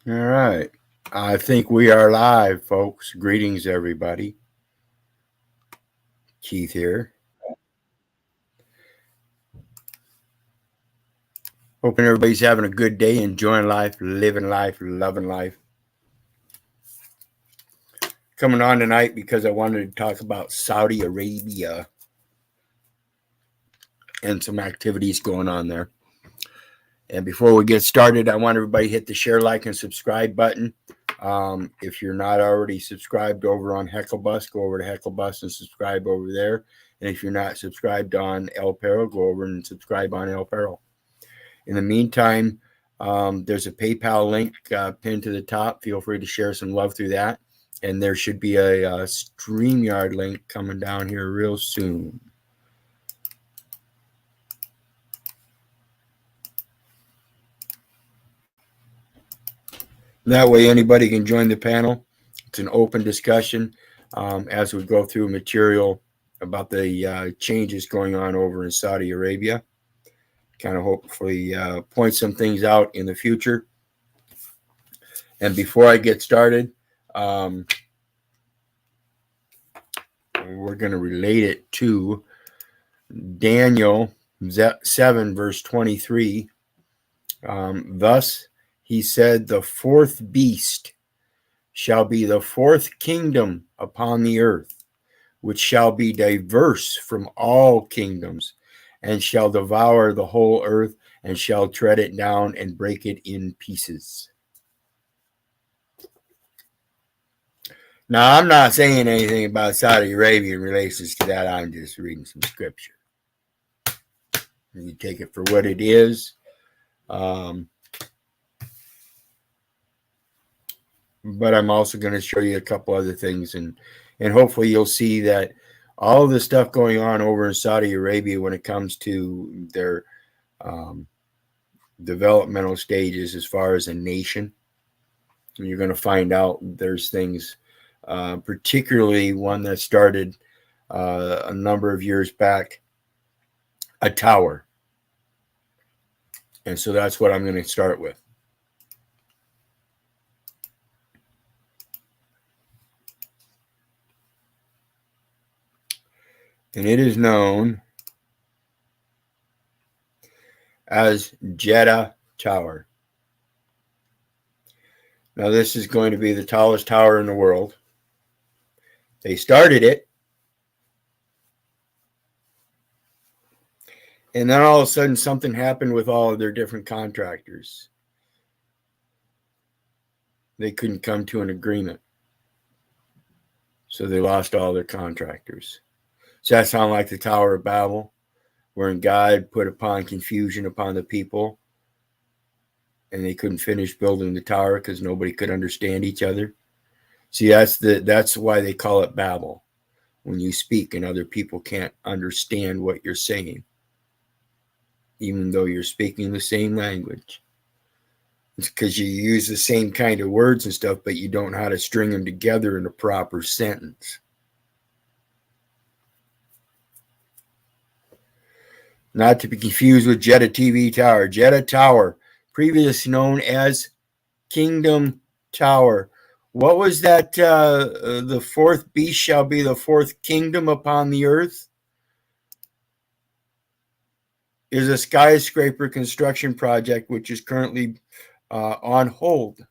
All right. I think we are live, folks. Greetings, everybody. Keith here. Hoping everybody's having a good day, enjoying life, living life, loving life. Coming on tonight because I wanted to talk about Saudi Arabia and some activities going on there. And before we get started, I want everybody to hit the share, like, and subscribe button. If you're not already subscribed over on Hecklebus, go over to Hecklebus and subscribe over there. And if you're not subscribed on El Perro, go over and subscribe on El Perro. In the meantime, there's a PayPal link pinned to the top. Feel free to share some love through that. And there should be a StreamYard link coming down here real soon. That way anybody can join the panel. It's an open discussion as we go through material about the changes going on over in Saudi Arabia. Kind of hopefully point some things out in the future. And before I get started, we're going to relate it to Daniel 7, verse 23. Thus he said, the fourth beast shall be the fourth kingdom upon the earth, which shall be diverse from all kingdoms, and shall devour the whole earth, and shall tread it down and break it in pieces. Now, I'm not saying anything about Saudi Arabia in relation to that. I'm just reading some scripture. You take it for what it is. But I'm also going to show you a couple other things, and hopefully you'll see that all of the stuff going on over in Saudi Arabia when it comes to their developmental stages as far as a nation, you're going to find out there's things, particularly one that started a number of years back, a tower. And so that's what I'm going to start with. And it is known as Jeddah Tower. Now, this is going to be the tallest tower in the world. They started it, and then all of a sudden something happened with all of their different contractors. They couldn't come to an agreement, so they lost all their contractors. Does that sound like the Tower of Babel, wherein God put upon confusion upon the people, and they couldn't finish building the tower because nobody could understand each other? See, that's why they call it Babel, when you speak and other people can't understand what you're saying, even though you're speaking the same language. It's because you use the same kind of words and stuff, but you don't know how to string them together in a proper sentence. Not to be confused with Jeddah TV Tower. Jeddah Tower, previously known as Kingdom Tower. What was that? The fourth beast shall be the fourth kingdom upon the earth. Is a skyscraper construction project which is currently on hold.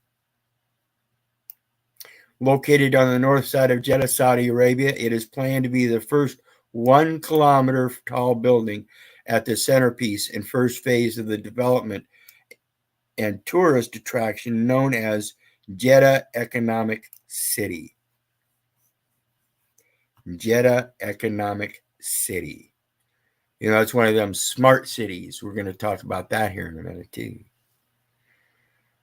Located on the north side of Jeddah, Saudi Arabia, it is planned to be the first 1 kilometer tall building at the centerpiece and first phase of the development and tourist attraction known as Jeddah Economic City. Jeddah Economic City. You know, it's one of them smart cities. We're going to talk about that here in a minute, too.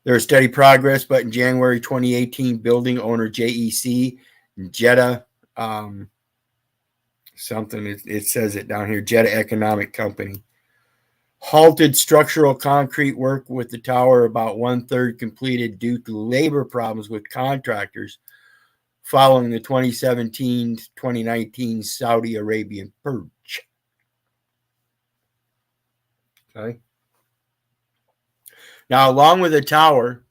There's steady progress, but in January 2018, building owner JEC, Jeddah, it says it down here, Jeddah Economic Company, halted structural concrete work with the tower about 1/3 completed due to labor problems with contractors following the 2017-2019 Saudi Arabian purge. Okay. Now, along with the tower,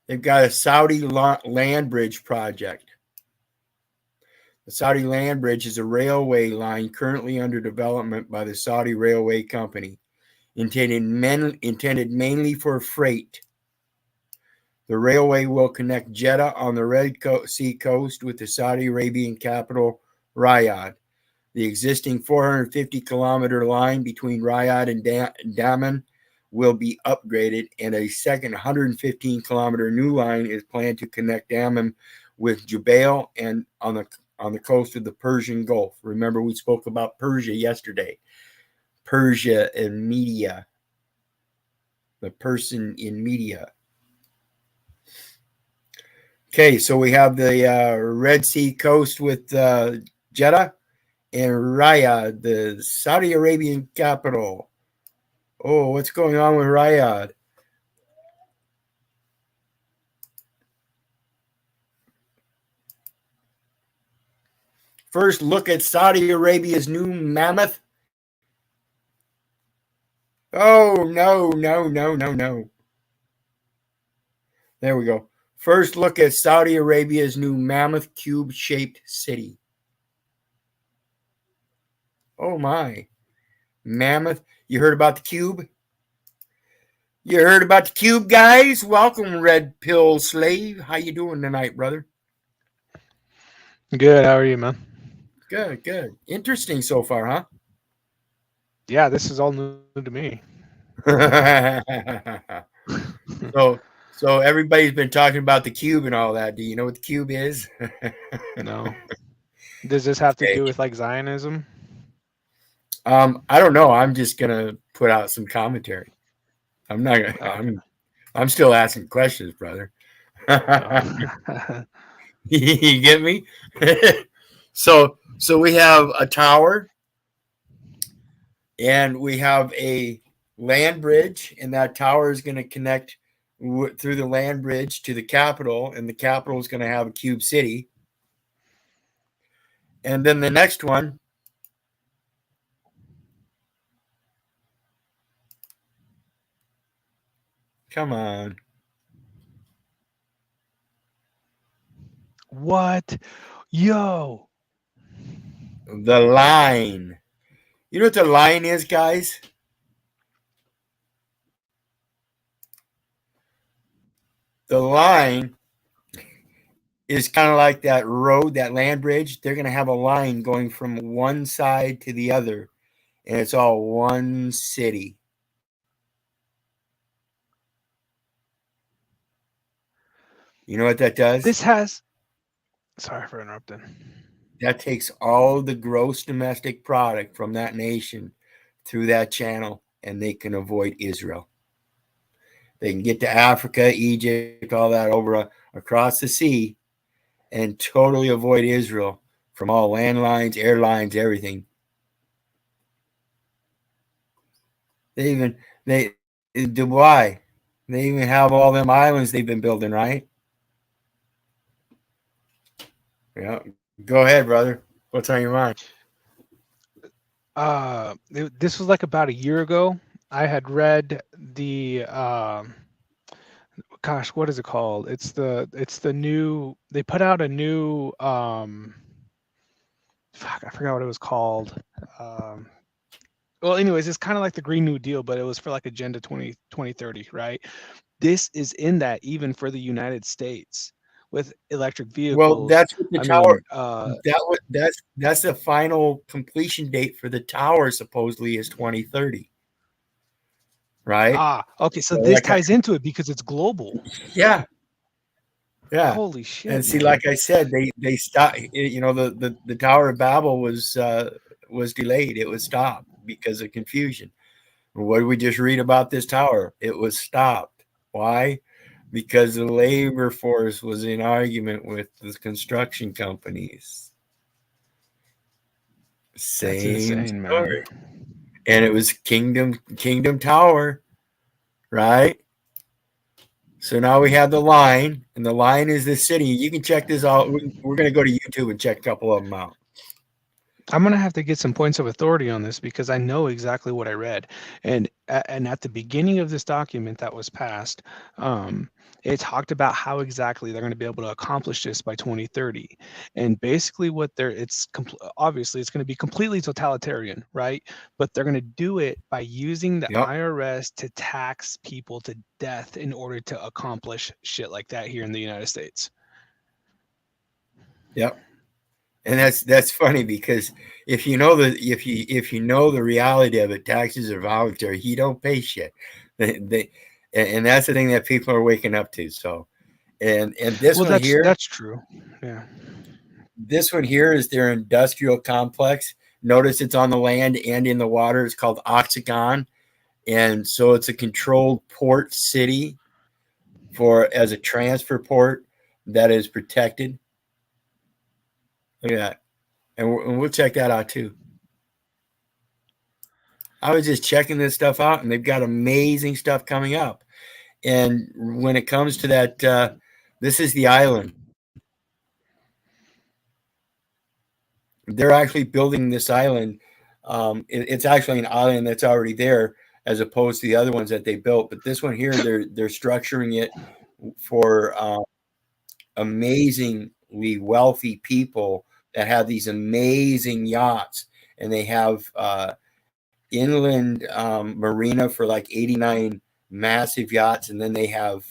They've got a Saudi land bridge project. The Saudi land bridge is a railway line currently under development by the Saudi Railway Company, intended mainly for freight. The railway will connect Jeddah on the Red Sea coast with the Saudi Arabian capital, Riyadh. The existing 450-kilometer line between Riyadh and Dammam will be upgraded, and a second 115-kilometer new line is planned to connect Dammam with Jubail and on the coast of the Persian Gulf. Remember, we spoke about Persia yesterday. Persia and Media. The person in Media. Okay, so we have the Red Sea coast with Jeddah and Riyadh, the Saudi Arabian capital. Oh, what's going on with Riyadh? First, look at Saudi Arabia's new mammoth. Oh, no. There we go. First, look at Saudi Arabia's new mammoth cube-shaped city. Oh, my. Mammoth. You heard about the cube? You heard about the cube, guys? Welcome, Red Pill Slave. How you doing tonight, brother? Good. How are you, man? Good. Interesting so far, huh? Yeah, this is all new to me. so everybody's been talking about the cube and all that. Do you know what the cube is? No. Does this have to Okay. do with like Zionism? I don't know. I'm just gonna put out some commentary. I'm not. Oh. I'm still asking questions, brother. Oh. You get me? So we have a tower, and we have a land bridge, and that tower is going to connect through the land bridge to the capital, and the capital is going to have a cube city. And then the next one, come on. What? Yo. The line. You know what the line is, guys? The line is kind of like that road, that land bridge. They're going to have a line going from one side to the other, and it's all one city. You know what that does? This has. Sorry for interrupting. That takes all the gross domestic product from that nation through that channel, and they can avoid Israel. They can get to Africa, Egypt, all that over across the sea, and totally avoid Israel from all landlines, airlines, everything. They Dubai, they even have all them islands they've been building, right? Yeah. Go ahead, brother. What's on your mind? This was like about a year ago. I had read the gosh, what is it called? It's the new. They put out a new fuck, I forgot what it was called. Um, well, anyways, it's kind of like the Green New Deal, but it was for like Agenda 2030, right? This is in that even for the United States with electric Well, vehicles. that's what the I tower. mean, That's the final completion date for the tower. Supposedly is 2030, right? okay, so So this ties into it because it's global. yeah, yeah. Holy And shit, see, man. like I said, they stopped. You know, the Tower of Babel was delayed. It was stopped because of confusion. What did we just read about this tower? It was stopped. Why? Because the labor force was in argument with the construction companies. That's Same insane, man. story. And it was Kingdom Tower, right? So now we have the line, and the line is the city. You can check this out. We're going to go to YouTube and check a couple of them out. I'm gonna have to get some points of authority on this because I know exactly what I read, and at the beginning of this document that was passed, it talked about how exactly they're going to be able to accomplish this by 2030, and basically what they're obviously it's going to be completely totalitarian, right? But they're going to do it by using the Yep. IRS to tax people to death in order to accomplish shit like that here in the United States. Yep. And that's funny because if you know the reality of it, taxes are voluntary. You don't pay shit. And that's the thing that people are waking up to. So, and this Well, one here, that's true. Yeah. this one here is their industrial complex. Notice it's on the land and in the water. It's called Oxagon, and so it's a controlled port city as a transfer port that is protected. Look at that. And we'll check that out too. I was just checking this stuff out, and they've got amazing stuff coming up. And when it comes to that, this is the island. They're actually building this island. It's actually an island that's already there, as opposed to the other ones that they built. But this one here, they're structuring it for amazingly wealthy people that have these amazing yachts, and they have inland marina for like 89 massive yachts, and then they have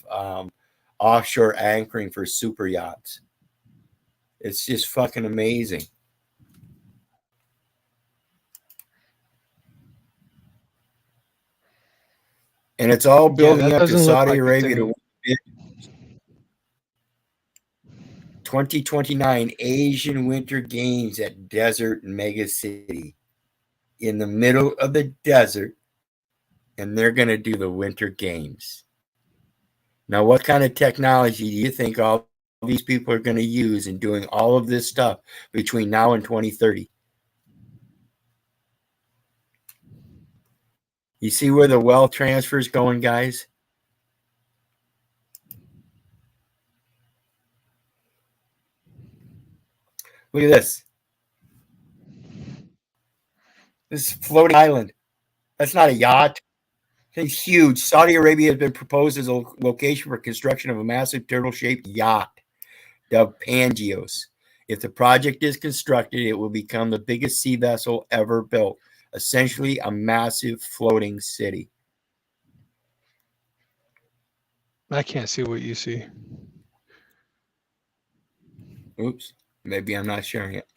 offshore anchoring for super yachts. It's just fucking amazing. And it's all building up to Saudi Arabia to 2029 Asian Winter Games at Desert Megacity, in the middle of the desert, and they're going to do the Winter Games. Now, what kind of technology do you think all these people are going to use in doing all of this stuff between now and 2030? You see where the wealth transfer is going, guys? Look at this. This is floating island. That's not a yacht. It's huge. Saudi Arabia has been proposed as a location for construction of a massive turtle-shaped yacht, dubbed Pangios. If the project is constructed, it will become the biggest sea vessel ever built, essentially a massive floating city. I can't see what you see. Oops. Maybe I'm not sharing it.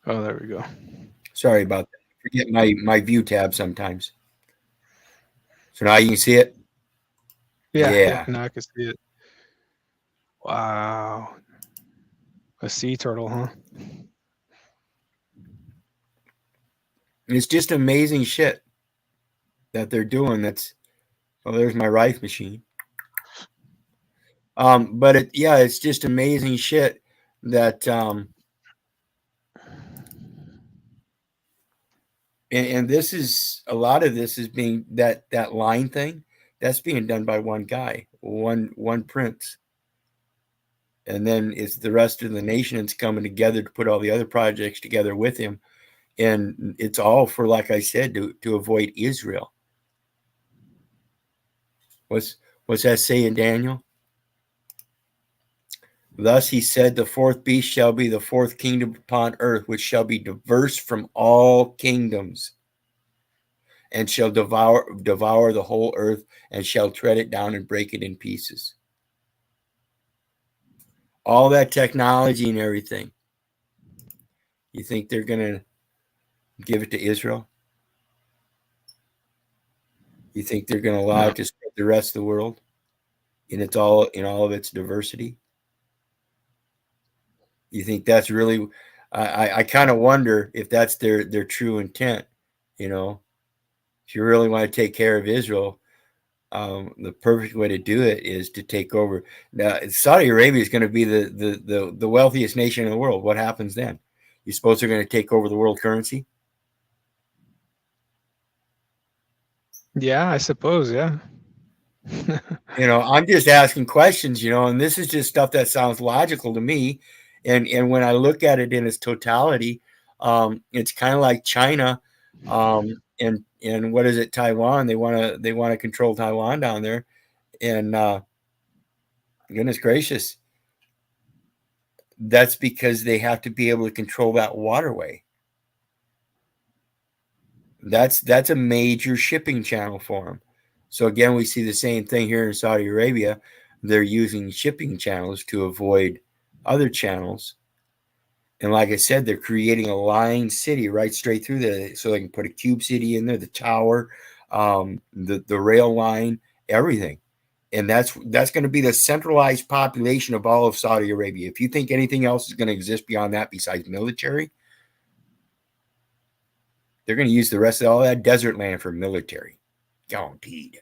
Oh, there we go. Sorry about that. Forget my view tab sometimes. So now you can see it? Yeah, now I can see it. Wow. A sea turtle, huh? It's just amazing shit that they're doing. There's my Rife machine. But it's just amazing shit that and this is a lot of this is being that line thing that's being done by one guy, one prince, and then it's the rest of the nation that's coming together to put all the other projects together with him, and it's all for, like I said, to avoid Israel. What's that saying, Daniel? Thus he said, the fourth beast shall be the fourth kingdom upon earth, which shall be diverse from all kingdoms, and shall devour the whole earth, and shall tread it down and break it in pieces. All that technology and everything. You think they're going to give it to Israel? You think they're going to allow it to spread the rest of the world in all of its diversity? You think that's really? I kind of wonder if that's their true intent. If you really want to take care of Israel, the perfect way to do it is to take over. Now, Saudi Arabia is going to be the wealthiest nation in the world. What happens then? You suppose they're going to take over the world currency? Yeah, I suppose. Yeah. I'm just asking questions, and this is just stuff that sounds logical to me. And when I look at it in its totality, it's kind of like China, and what is it, Taiwan? They want to control Taiwan down there, and goodness gracious, that's because they have to be able to control that waterway. That's a major shipping channel for them. So again, we see the same thing here in Saudi Arabia. They're using shipping channels to avoid other channels. And like I said, they're creating a line city right straight through there, so they can put a cube city in there, the tower, the rail line, everything. And that's going to be the centralized population of all of Saudi Arabia. If you think anything else is going to exist beyond that besides military, they're going to use the rest of all that desert land for military. Guaranteed.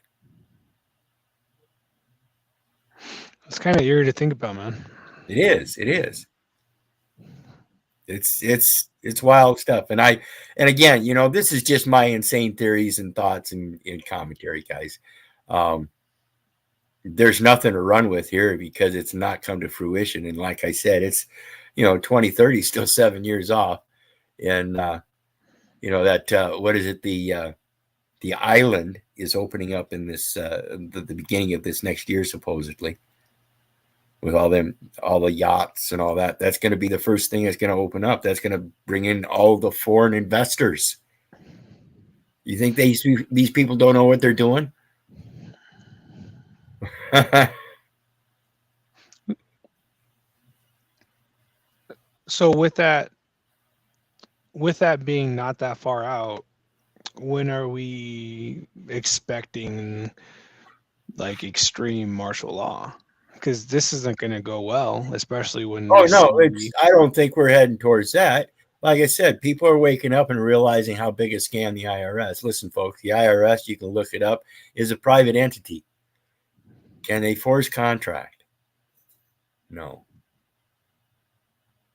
It's kind of eerie to think about, man. It is. It is. It's wild stuff. And again, this is just my insane theories and thoughts and commentary, guys. There's nothing to run with here because it's not come to fruition. And like I said, it's 2030 still 7 years off. And that what is it, the island is opening up in this the beginning of this next year, supposedly, with all the yachts and all that. That's going to be the first thing that's going to open up. That's going to bring in all the foreign investors. You think these people don't know what they're doing? So with that being not that far out, when are we expecting like extreme martial law? Because this isn't going to go well, especially when I don't think we're heading towards that. Like I said, people are waking up and realizing how big a scam the IRS. Listen, folks, the IRS, you can look it up, is a private entity. Can they force contract? No.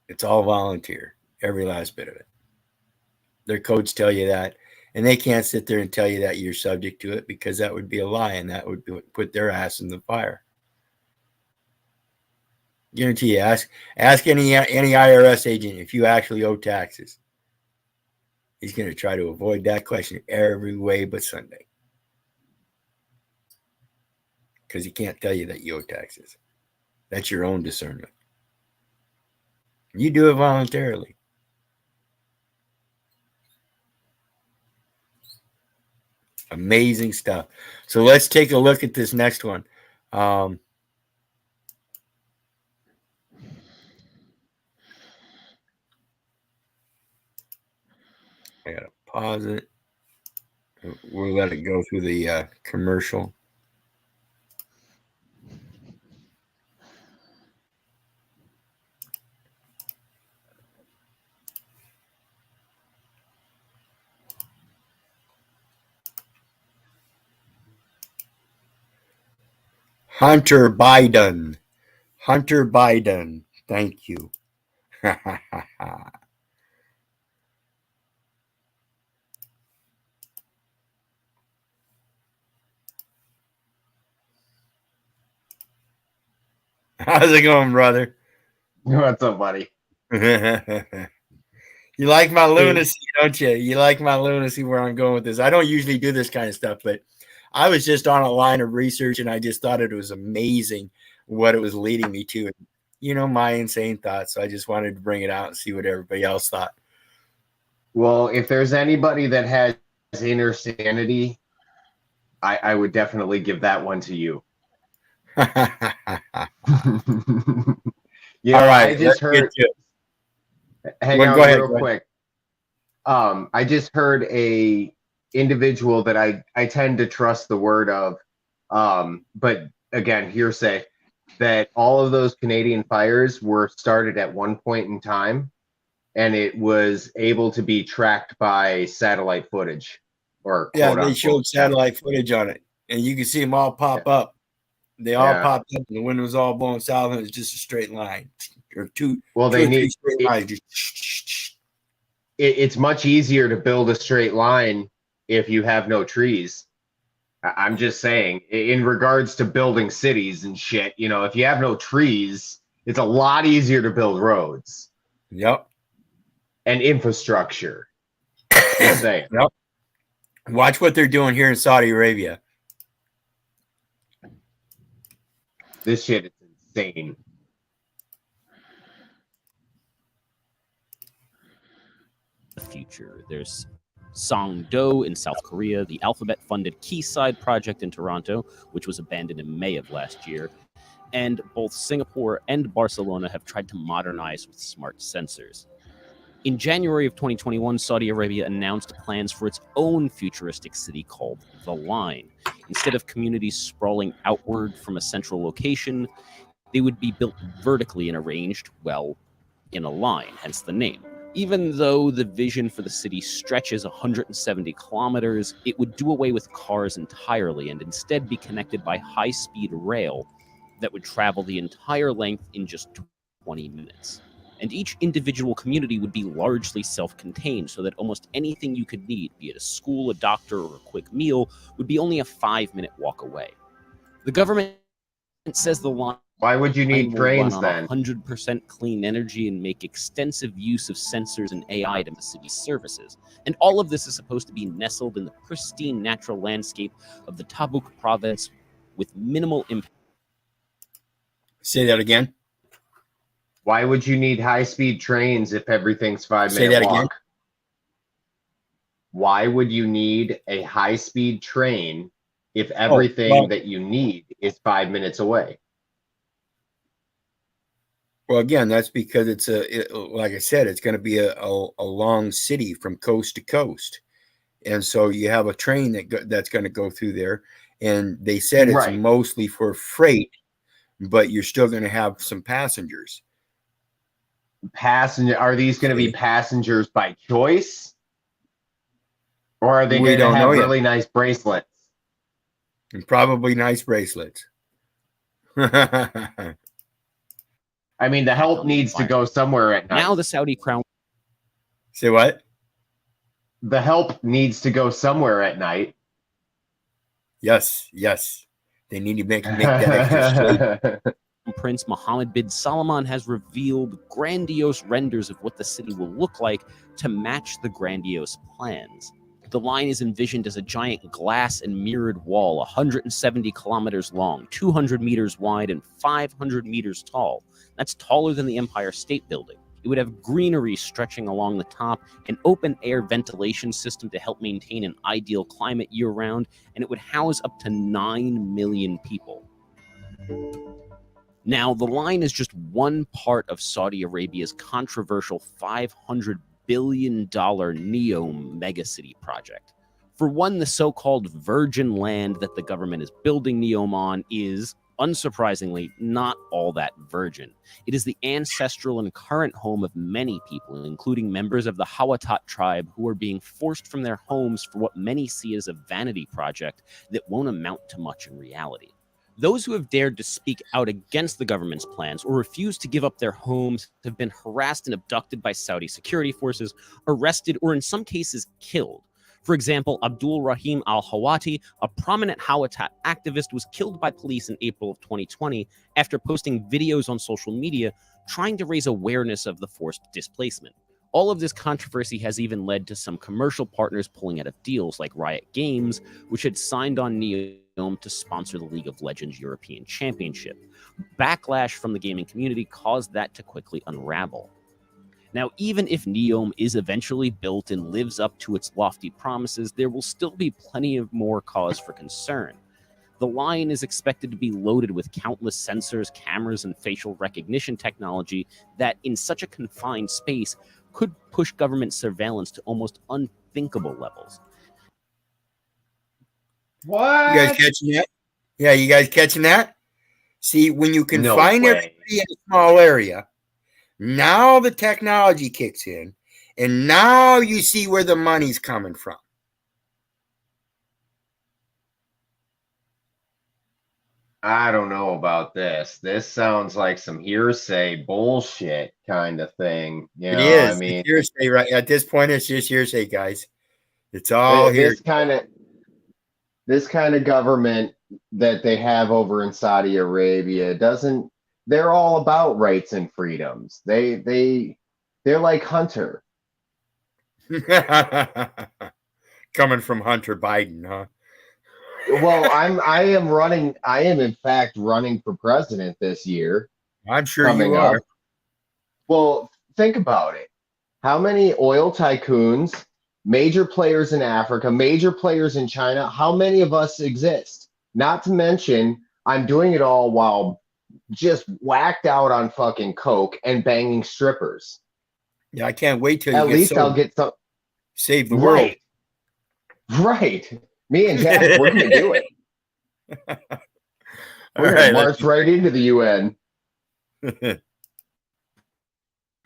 It's all volunteer, every last bit of it. Their codes tell you that, and they can't sit there and tell you that you're subject to it, because that would be a lie, and that would put their ass in the fire. Guarantee you, ask any IRS agent if you actually owe taxes. He's going to try to avoid that question every way but Sunday, because he can't tell you that you owe taxes. That's your own discernment. You do it voluntarily. Amazing stuff. So let's take a look at this next one. I gotta pause it. We'll let it go through the commercial. Hunter Biden. Thank you. How's it going, brother? What's up, buddy? You like my lunacy, don't you? You like my lunacy where I'm going with this. I don't usually do this kind of stuff, but I was just on a line of research, and I just thought it was amazing what it was leading me to. My insane thoughts. So I just wanted to bring it out and see what everybody else thought. Well, if there's anybody that has inner sanity, I would definitely give that one to you. All right, I just heard. Hang on real quick. I just heard a individual that I tend to trust the word of, but again, hearsay, that all of those Canadian fires were started at one point in time, and it was able to be tracked by satellite footage. They showed satellite footage on it, and you can see them all pop up. They all popped up, and the wind was all blowing south, and it was just a straight line or two. Well, they need straight lines. It's much easier to build a straight line if you have no trees. I'm just saying, in regards to building cities and shit, if you have no trees, It's a lot easier to build roads. Yep. And infrastructure. Just saying. Yep. Watch what they're doing here in Saudi Arabia. This shit is insane. The future. There's Songdo in South Korea, the Alphabet-funded Quayside project in Toronto, which was abandoned in May of last year, and both Singapore and Barcelona have tried to modernize with smart sensors. In January of 2021, Saudi Arabia announced plans for its own futuristic city called The Line. Instead of communities sprawling outward from a central location, they would be built vertically and arranged, well, in a line, hence the name. Even though the vision for the city stretches 170 kilometers, it would do away with cars entirely and instead be connected by high-speed rail that would travel the entire length in just 20 minutes. And each individual community would be largely self-contained, so that almost anything you could need, be it a school, a doctor, or a quick meal, would be only a 5-minute walk away. The government says the line. Why would you need trains then? 100% clean energy and make extensive use of sensors and AI to the city's services. And all of this is supposed to be nestled in the pristine natural landscape of the Tabuk province with minimal impact. Say that again. Why would you need high-speed trains if everything's 5-minute walk? Again. Why would you need a high-speed train if everything that you need is 5 minutes away? Well, again, that's because like I said, it's going to be a long city from coast to coast. And so you have a train that's going to go through there. And they said it's mostly for freight, but you're still going to have some passengers. Are these going to be passengers by choice? Or are they going to have really nice bracelets? And probably nice bracelets. I mean, the help needs to go somewhere at night. Now the Saudi crown. Say what? The help needs to go somewhere at night. Yes. They need to make that extra straight. Prince Mohammed bin Salman has revealed grandiose renders of what the city will look like to match the grandiose plans. The line is envisioned as a giant glass and mirrored wall, 170 kilometers long, 200 meters wide, and 500 meters tall. That's taller than the Empire State Building. It would have greenery stretching along the top, an open-air ventilation system to help maintain an ideal climate year-round, and it would house up to 9 million people. Now, the line is just one part of Saudi Arabia's controversial $500 billion NEOM megacity project. For one, the so-called virgin land that the government is building NEOM on is, unsurprisingly, not all that virgin. It is the ancestral and current home of many people, including members of the Hawatat tribe who are being forced from their homes for what many see as a vanity project that won't amount to much in reality. Those who have dared to speak out against the government's plans or refuse to give up their homes have been harassed and abducted by Saudi security forces, arrested, or in some cases killed. For example, Abdul Rahim al-Hawati, a prominent Hawatat activist, was killed by police in April of 2020 after posting videos on social media trying to raise awareness of the forced displacement. All of this controversy has even led to some commercial partners pulling out of deals like Riot Games, which had signed on NEOM to sponsor the League of Legends European Championship. Backlash from the gaming community caused that to quickly unravel. Now, even if NEOM is eventually built and lives up to its lofty promises, there will still be plenty of more cause for concern. The line is expected to be loaded with countless sensors, cameras, and facial recognition technology that, in such a confined space, could push government surveillance to almost unthinkable levels. What? You guys catching that? Yeah, you guys catching that? See, when you confine everybody in a small area, now the technology kicks in, and now you see where the money's coming from. I don't know about this. This sounds like some hearsay bullshit kind of thing. It is. I mean, it's hearsay, right? At this point, it's just hearsay, guys. It's all this kind of government that they have over in Saudi Arabia doesn't they're all about rights and freedoms. They're like Hunter. Coming from Hunter Biden, huh? Well, I am in fact running for president this year. I'm sure you are. Up. Well, think about it. How many oil tycoons, major players in Africa, major players in China, how many of us exist? Not to mention, I'm doing it all while just whacked out on fucking coke and banging strippers. Yeah, I can't wait till at least I'll get some. Save the world. Right. Me and Jack, we're gonna do it. We're gonna march right into the UN.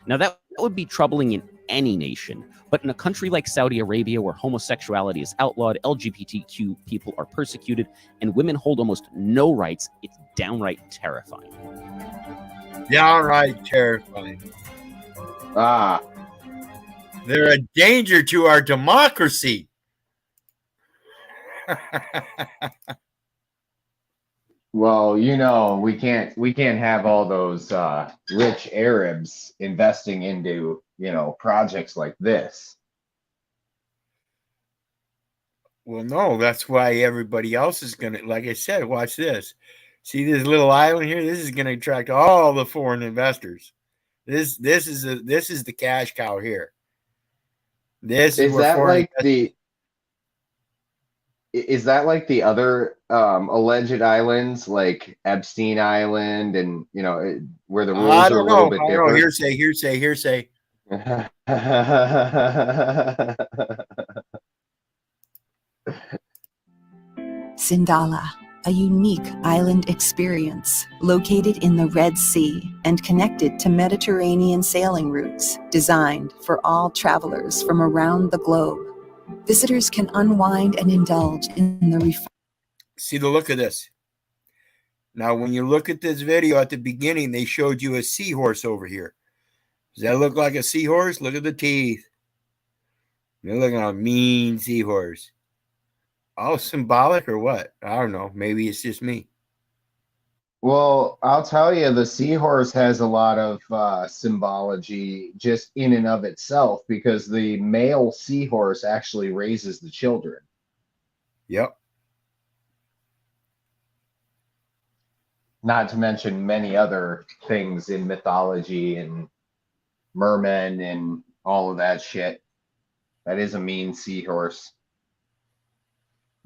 Now that would be troubling in any nation, but in a country like Saudi Arabia where homosexuality is outlawed, LGBTQ people are persecuted, and women hold almost no rights, it's downright terrifying. Downright terrifying. Ah. They're a danger to our democracy. Well, we can't have all those rich Arabs investing into, projects like this. Well, no, that's why everybody else is going to, like I said, watch this. See this little island here? This is going to attract all the foreign investors. This is the cash cow here. Is that like the other alleged islands, like Epstein Island, and where the rules are a little bit different? Hearsay. Sindala, a unique island experience located in the Red Sea and connected to Mediterranean sailing routes designed for all travelers from around the globe. Visitors can unwind and indulge in the See the look of this. Now, when you look at this video at the beginning, they showed you a seahorse over here. Does that look like a seahorse? Look at the teeth. You're looking at a mean seahorse. All symbolic or what? I don't know. Maybe it's just me. Well, I'll tell you, the seahorse has a lot of symbology just in and of itself, because the male seahorse actually raises the children. Yep. Not to mention many other things in mythology and mermen and all of that shit. That is a mean seahorse.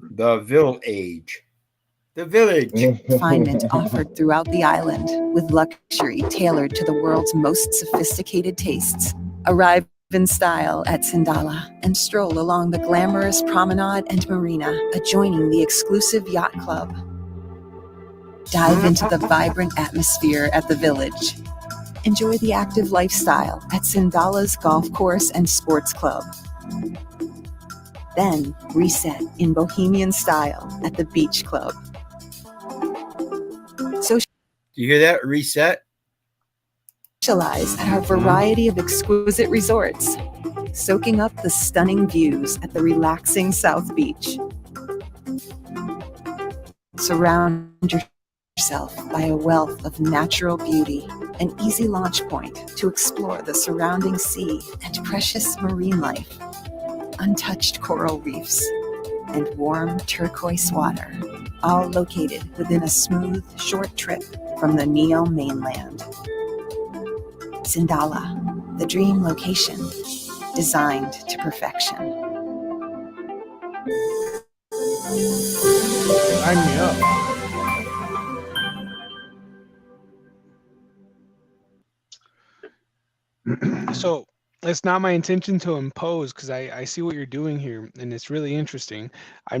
The village. refinement offered throughout the island, with luxury tailored to the world's most sophisticated tastes. Arrive in style at Sindala and stroll along the glamorous promenade and marina adjoining the exclusive yacht club. Dive into the vibrant atmosphere at the village. Enjoy the active lifestyle at Sindala's golf course and sports club. Then reset in bohemian style at the beach club. Do you hear that? Reset. Socialize at our variety of exquisite resorts, soaking up the stunning views at the relaxing South Beach. Surround yourself by a wealth of natural beauty, an easy launch point to explore the surrounding sea and precious marine life, untouched coral reefs, and warm turquoise water, all located within a smooth, short trip from the Neo mainland. Sindala, the dream location, designed to perfection. Sign me up. So it's not my intention to impose, because I see what you're doing here and it's really interesting. I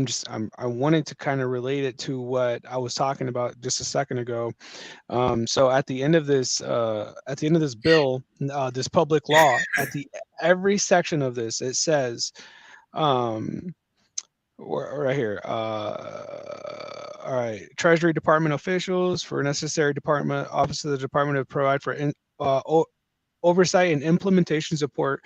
wanted to kind of relate it to what I was talking about just a second ago. So at the end of this bill, this public law, every section of this, it says, right here, all right, Treasury Department officials, for necessary department, Office of the Department to provide for oversight and implementation support,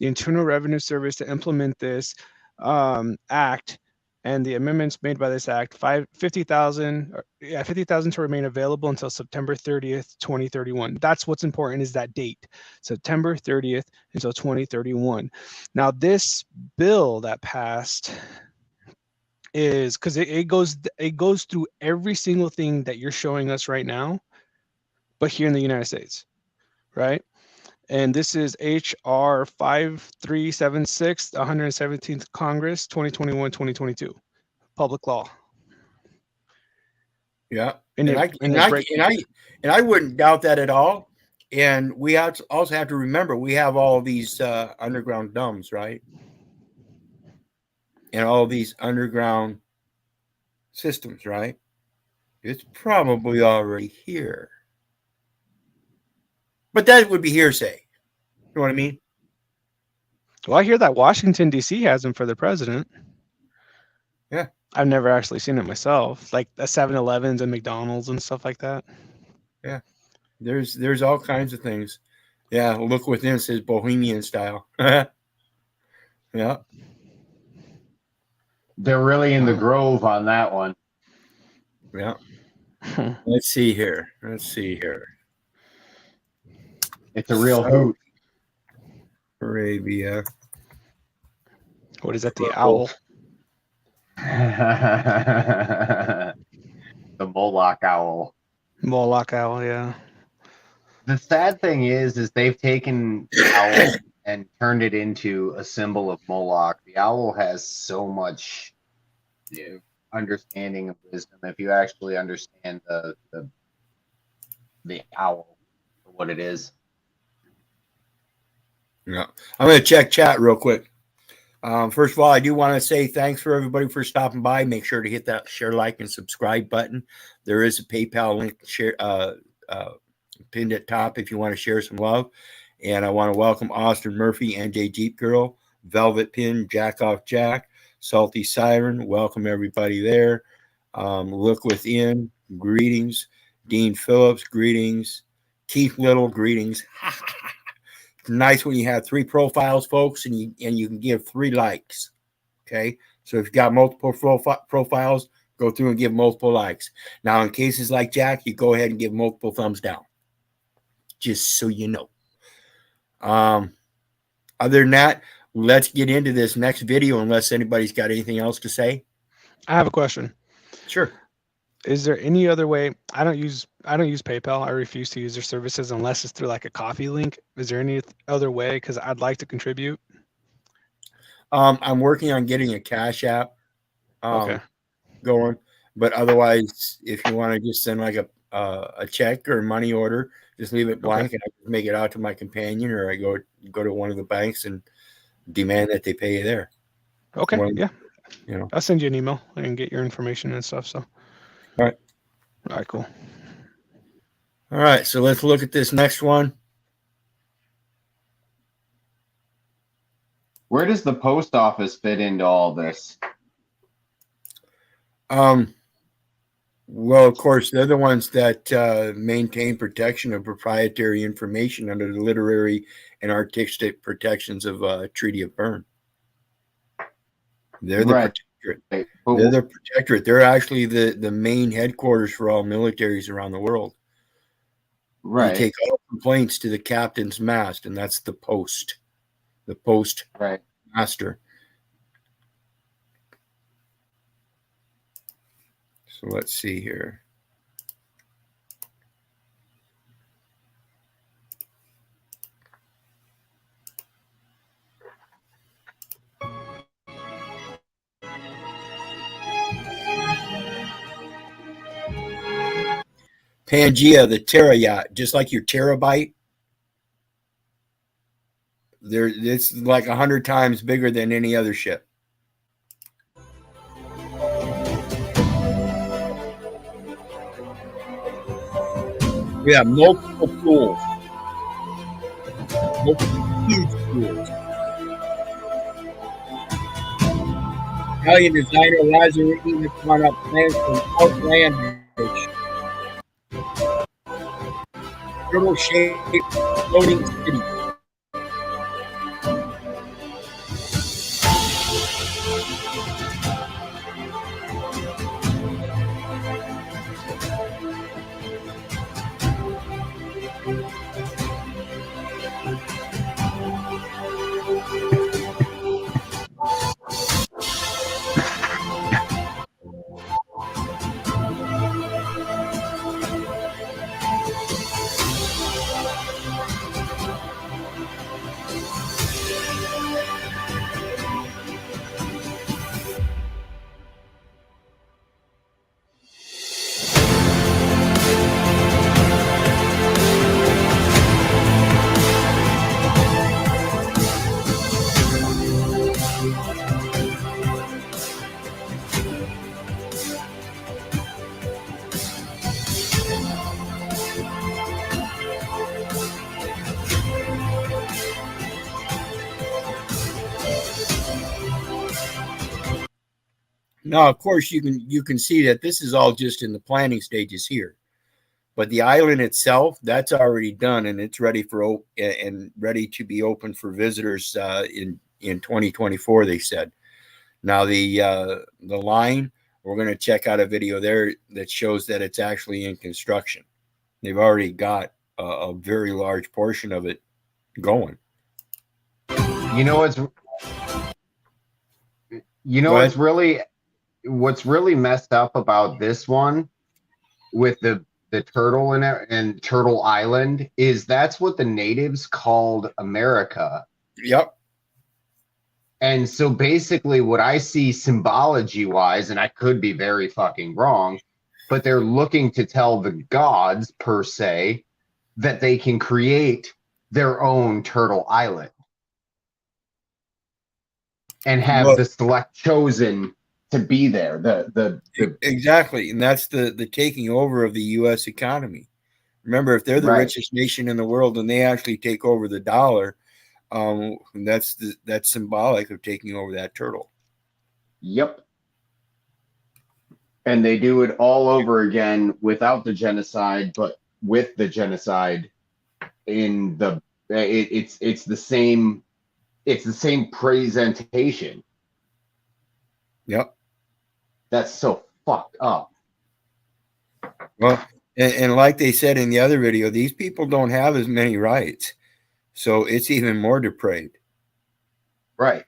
the Internal Revenue Service to implement this act And the amendments made by this act, 50,000 to remain available until September 30th, 2031. That's what's important, is that date, September 30th until 2031. Now, this bill that passed is, because it goes through every single thing that you're showing us right now, but here in the United States, right? And this is HR 5376, 117th Congress, 2021-2022, public law. Yeah, and I wouldn't doubt that at all. And we also have to remember we have all these underground dumps, right? And all these underground systems, right? It's probably already here. But that would be hearsay. You know what I mean? Well, I hear that Washington, D.C. has them for the president. Yeah. I've never actually seen it myself, like the 7-Elevens and McDonald's and stuff like that. Yeah. There's all kinds of things. Yeah. Look within, says Bohemian style. Yeah. They're really in the Grove on that one. Yeah. Let's see here. It's a real hoot. Arabia. What is that? The owl? The Moloch owl. Moloch owl, yeah. The sad thing is they've taken the owl and turned it into a symbol of Moloch. The owl has so much understanding of wisdom. If you actually understand the owl for what it is. Yeah, I'm going to check chat real quick. First of all, I do want to say thanks for everybody for stopping by. Make sure to hit that share, like, and subscribe button. There is a PayPal link pinned at top if you want to share some love. And I want to welcome Austin Murphy, NJ Jeep Girl, Velvet Pin, Jack Off Jack, Salty Siren. Welcome everybody there. Look Within, greetings. Dean Phillips, greetings. Keith Little, greetings. Nice when you have 3 profiles, folks, and you can give 3 likes. Okay, so if you've got multiple profiles, go through and give multiple likes. Now, in cases like Jack, you go ahead and give multiple thumbs down, just so you know. Other than that, let's get into this next video. Unless anybody's got anything else to say. I have a question. Sure. Is there any other way? I don't use PayPal. I refuse to use their services unless it's through like a coffee link. Is there any other way? Because I'd like to contribute. I'm working on getting a Cash App going, but otherwise, if you want to just send like a check or a money order, just leave it blank, and I can make it out to my companion, or I go to one of the banks and demand that they pay you there. Okay, yeah. You know, I'll send you an email and get your information and stuff. So. All right, cool. All right, so let's look at this next one. Where does the post office fit into all this? Well, of course, they're the ones that maintain protection of proprietary information under the literary and artistic protections of Treaty of Berne. They're the protectorate. They're the protectorate. They're actually the main headquarters for all militaries around the world. Right. They take all complaints to the captain's mast, and that's the post. The post master. So let's see here. Pangea, the Terra yacht, just like your terabyte. It's like 100 times bigger than any other ship. We have multiple pools. Multiple huge pools. Italian designer Lazzarini has drawn up plans for an outlandish turtle-shaped floating city. Now, of course, you can see that this is all just in the planning stages here, but the island itself, that's already done, and it's ready ready to be open for visitors in 2024. They said. Now the line, we're going to check out a video there that shows that it's actually in construction. They've already got a very large portion of it going. You know what's really messed up about this one with the turtle and Turtle Island is that's what the natives called America. Yep. And so basically what I see symbology wise, and I could be very fucking wrong, but they're looking to tell the gods per se that they can create their own Turtle Island and have the select chosen to be there. Exactly. And that's the taking over of the U.S. economy. Remember, if they're the richest nation in the world and they actually take over the dollar, that's symbolic of taking over that turtle. Yep. And they do it all over again without the genocide, but with the genocide in the it's the same presentation. Yep. That's so fucked up. Well, and like they said in the other video, these people don't have as many rights. So it's even more depraved. Right.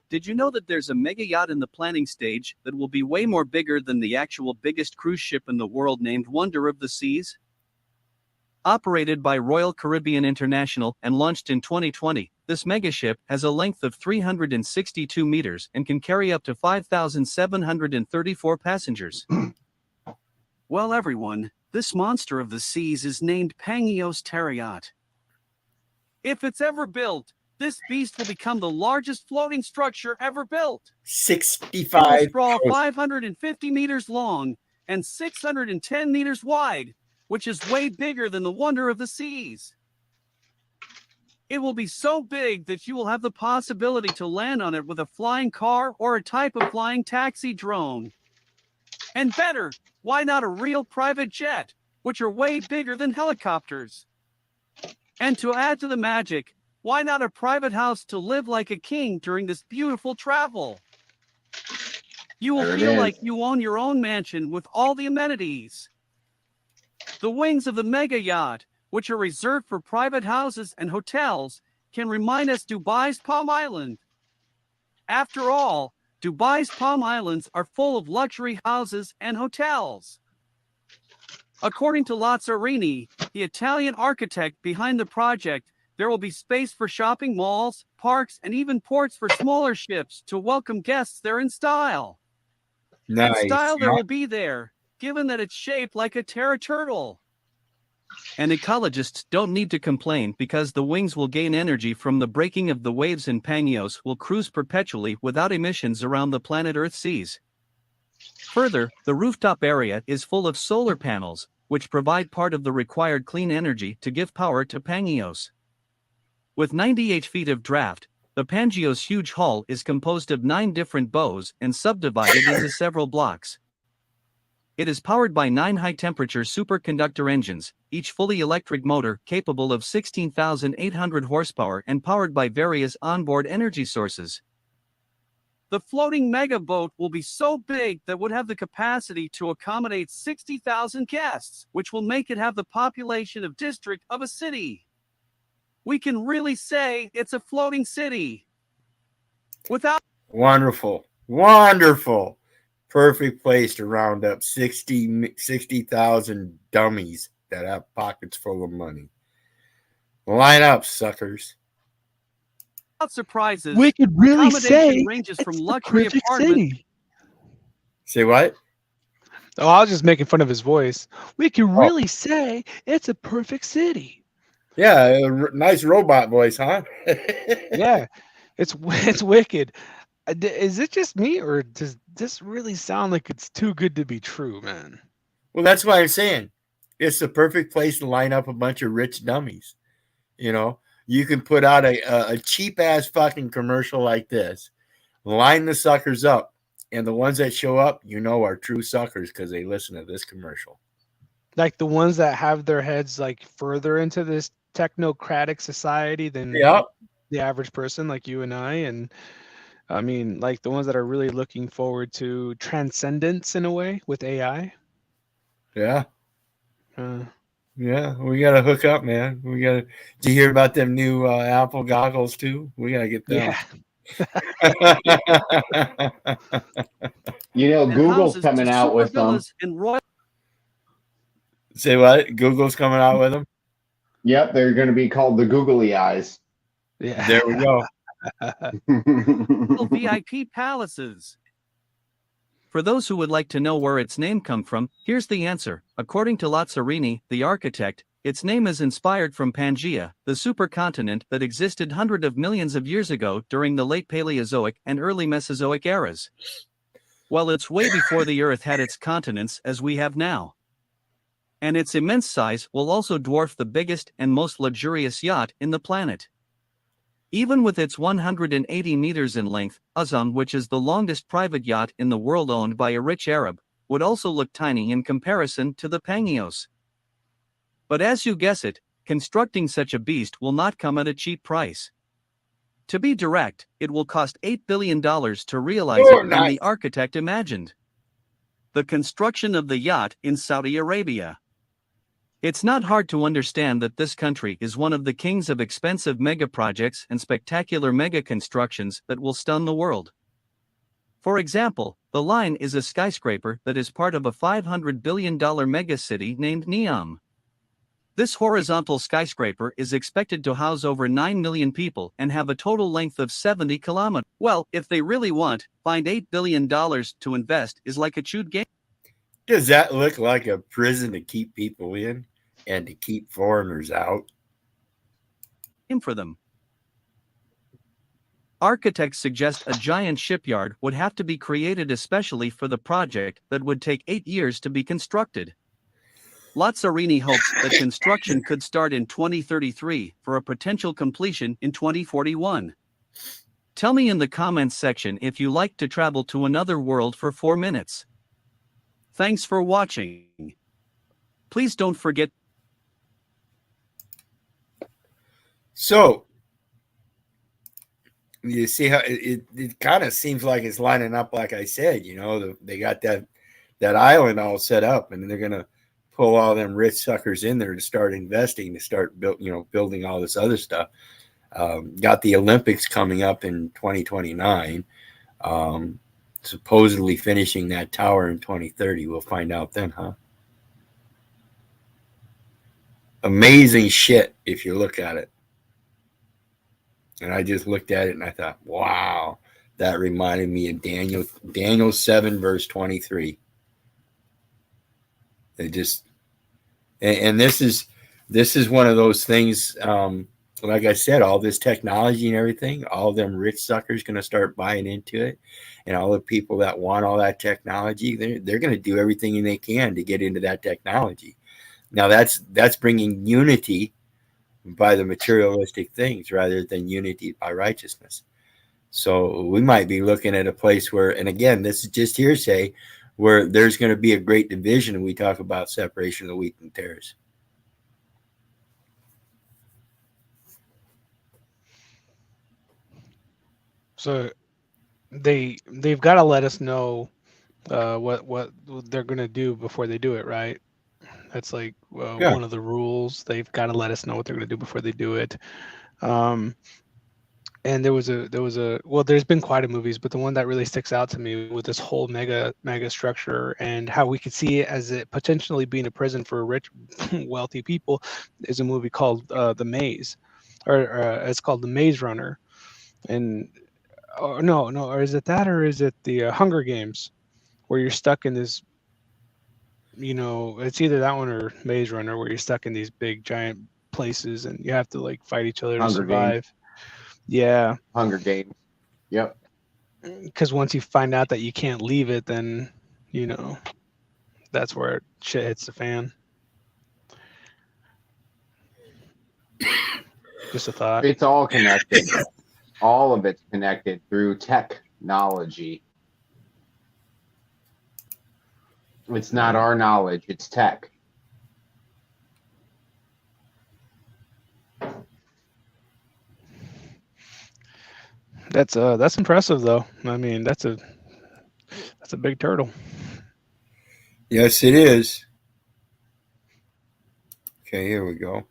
Did you know that there's a mega yacht in the planning stage that will be way more bigger than the actual biggest cruise ship in the world named Wonder of the Seas? Operated by Royal Caribbean International and launched in 2020, this megaship has a length of 362 meters and can carry up to 5,734 passengers. Well, everyone, this monster of the seas is named Pangios Terriot. If it's ever built, this beast will become the largest floating structure ever built. 65. It will sprawl 550 meters long and 610 meters wide, which is way bigger than the Wonder of the Seas. It will be so big that you will have the possibility to land on it with a flying car or a type of flying taxi drone. And better, why not a real private jet, which are way bigger than helicopters? And to add to the magic, why not a private house to live like a king during this beautiful travel? You will feel like you own your own mansion with all the amenities. The wings of the mega yacht, which are reserved for private houses and hotels, can remind us Dubai's Palm Island. After all, Dubai's Palm Islands are full of luxury houses and hotels. According to Lazzarini, the Italian architect behind the project, there will be space for shopping malls, parks, and even ports for smaller ships to welcome guests there in style. Nice. And style there will be there, given that it's shaped like a terra turtle. And ecologists don't need to complain because the wings will gain energy from the breaking of the waves and Pangios will cruise perpetually without emissions around the planet Earth seas. Further, the rooftop area is full of solar panels, which provide part of the required clean energy to give power to Pangios. With 98 feet of draft, the Pangios huge hull is composed of 9 different bows and subdivided into several blocks. It is powered by 9 high-temperature superconductor engines, each fully electric motor capable of 16,800 horsepower and powered by various onboard energy sources. The floating mega boat will be so big that would have the capacity to accommodate 60,000 guests, which will make it have the population of district of a city. We can really say it's a floating city. Without Wonderful. Wonderful. Perfect place to round up 60,000 dummies that have pockets full of money. Line up, suckers. surprises, We could really say ranges it's from the luxury perfect apartments. city. Say what? Oh, I was just making fun of his voice. We could really say it's a perfect city. Yeah, nice robot voice, huh? Yeah, it's wicked. Is it just me, or does this really sound like it's too good to be true, man? Well, that's why I'm saying It's the perfect place to line up a bunch of rich dummies. You know, you can put out a cheap ass fucking commercial like this, line the suckers up, and the ones that show up, are true suckers because they listen to this commercial. Like the ones that have their heads like further into this technocratic society than the average person like you and I. And I mean, like the ones that are really looking forward to transcendence in a way with AI. Yeah. Yeah, we got to hook up, man. We got to. Did you hear about them new Apple goggles too? We got to get them. Yeah. Google's coming out with them. Say what? Google's coming out with them? Yep, they're going to be called the Googly Eyes. Yeah. There we go. VIP palaces. For those who would like to know where its name come from, here's the answer. According to Lazzarini, the architect, its name is inspired from Pangaea, the supercontinent that existed hundreds of millions of years ago during the late Paleozoic and early Mesozoic eras. Well, it's way before the Earth had its continents as we have now. And its immense size will also dwarf the biggest and most luxurious yacht in the planet. Even with its 180 meters in length, Azam, which is the longest private yacht in the world owned by a rich Arab, would also look tiny in comparison to the Pangaeos. But as you guess it, constructing such a beast will not come at a cheap price. To be direct, it will cost $8 billion to realize it than the architect imagined. The construction of the yacht in Saudi Arabia. It's not hard to understand that this country is one of the kings of expensive mega projects and spectacular mega constructions that will stun the world. For example, the Line is a skyscraper that is part of a $500 billion megacity named Neom. This horizontal skyscraper is expected to house over 9 million people and have a total length of 70 kilometers. Well, if they really want, find $8 billion to invest is like a chewed game. Does that look like a prison to keep people in and to keep foreigners out? For them. Architects suggest a giant shipyard would have to be created especially for the project that would take 8 years to be constructed. Lazzarini hopes that construction could start in 2033 for a potential completion in 2041. Tell me in the comments section if you like to travel to another world for 4 minutes. Thanks for watching. Please don't forget. So, you see how it kind of seems like it's lining up, like I said, they got that island all set up, and they're going to pull all them rich suckers in there to start investing, to start building all this other stuff. Got the Olympics coming up in 2029. Supposedly finishing that tower in 2030. We'll find out then, huh? Amazing shit if you look at it. And I just looked at it and I thought, wow, that reminded me of Daniel 7 verse 23. It just, and this is one of those things. Like I said, all this technology and everything, all them rich suckers going to start buying into it, and all the people that want all that technology, they're going to do everything they can to get into that technology. Now that's bringing unity by the materialistic things rather than unity by righteousness. So we might be looking at a place where, and again, this is just hearsay, where there's going to be a great division, and we talk about separation of the wheat and tares. So they've got to let us know what they're going to do before they do it, right? That's like one of the rules. They've got to let us know what they're going to do before they do it. And there's been quite a movies, but the one that really sticks out to me with this whole mega structure and how we could see it as it potentially being a prison for rich, wealthy people is a movie called The Maze, or it's called The Maze Runner. And or is it that, or is it the Hunger Games, where you're stuck in this, it's either that one or Maze Runner, where you're stuck in these big giant places and you have to like fight each other to survive. Games. Yeah. Hunger Games. Yep. Because once you find out that you can't leave it, then, that's where shit hits the fan. Just a thought. It's all connected. All of it's connected through technology. It's not our knowledge, it's tech. That's impressive though. I mean, that's a big turtle. Yes, it is. Okay, here we go.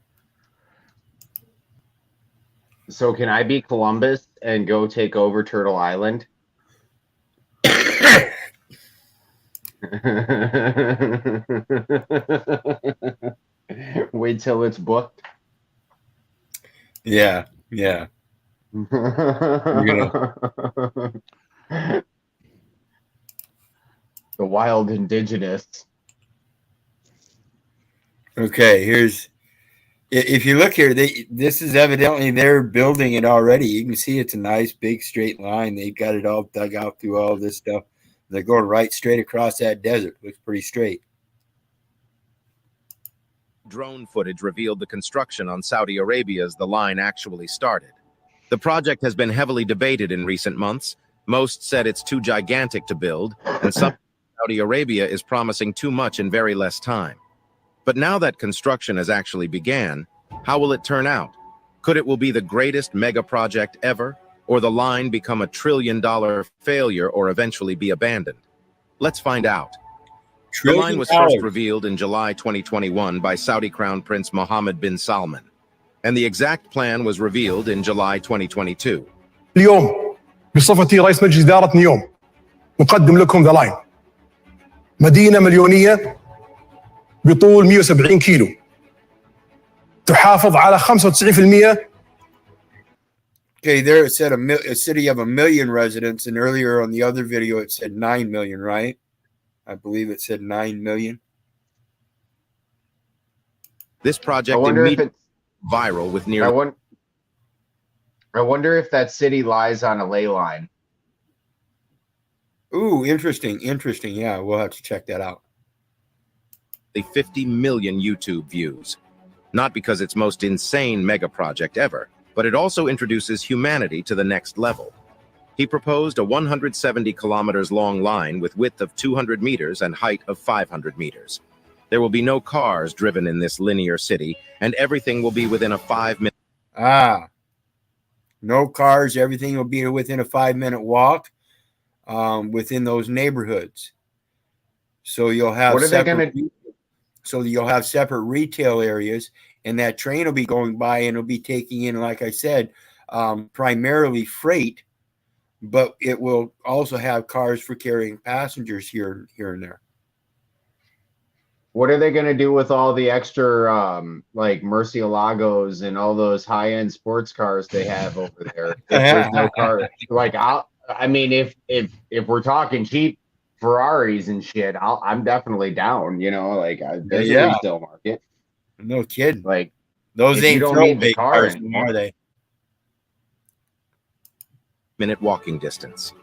So can I be Columbus and go take over Turtle Island? Wait till it's booked. Yeah, yeah. The wild indigenous. Okay, here's. If you look here, this is evidently they're building it already. You can see it's a nice big straight line. They've got it all dug out through all this stuff. They're going right straight across that desert. Looks pretty straight. Drone footage revealed the construction on Saudi Arabia as the line actually started. The project has been heavily debated in recent months. Most said it's too gigantic to build, and some Saudi Arabia is promising too much in very less time. But now that construction has actually began, how will it turn out? Could it will be the greatest mega project ever, or the line become a $1 trillion failure or eventually be abandoned? Let's find out. The line was first revealed in July 2021 by Saudi Crown Prince Mohammed bin Salman, and the exact plan was revealed in July 2022. اليوم بصفتي رئيس مجلس إدارة نيوم نقدم لكم ذا لاين، مدينة مليونية بطول 170 كيلو تحافظ على 95%. Okay, there it said a city of 1 million residents, and earlier on the other video it said 9 million, right? I believe it said 9 million. This project immediately viral with near. I wonder if that city lies on a ley line. Ooh, interesting. Yeah, we'll have to check that out. 50 million YouTube views. Not because it's most insane mega project ever, but it also introduces humanity to the next level. He proposed a 170 kilometers long line with width of 200 meters and height of 500 meters. There will be no cars driven in this linear city, and everything will be within a 5-minute. No cars. Everything will be within a 5-minute walk within those neighborhoods. So you'll have what are they going to do? So you'll have separate retail areas, and that train will be going by and it'll be taking in, like I said, primarily freight, but it will also have cars for carrying passengers here and there. What are they going to do with all the extra like Murcielagos and all those high-end sports cars they have over there? If there's no car, like I mean, if we're talking cheap Ferraris and shit, I'm definitely down. You know, like there's a resale market. No kidding. Like those ain't you don't need the car cars anymore, are they? Minute walking distance.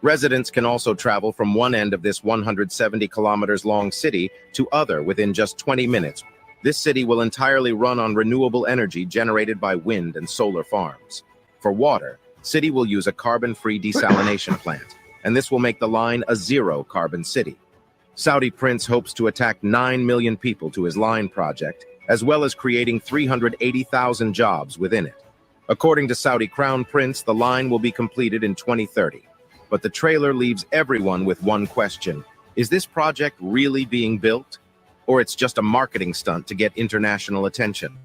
Residents can also travel from one end of this 170 kilometers long city to other within just 20 minutes. This city will entirely run on renewable energy generated by wind and solar farms. For water, city will use a carbon-free desalination plant, and this will make the line a zero-carbon city. Saudi Prince hopes to attract 9 million people to his line project, as well as creating 380,000 jobs within it. According to Saudi Crown Prince, the line will be completed in 2030. But the trailer leaves everyone with one question. Is this project really being built? Or it's just a marketing stunt to get international attention?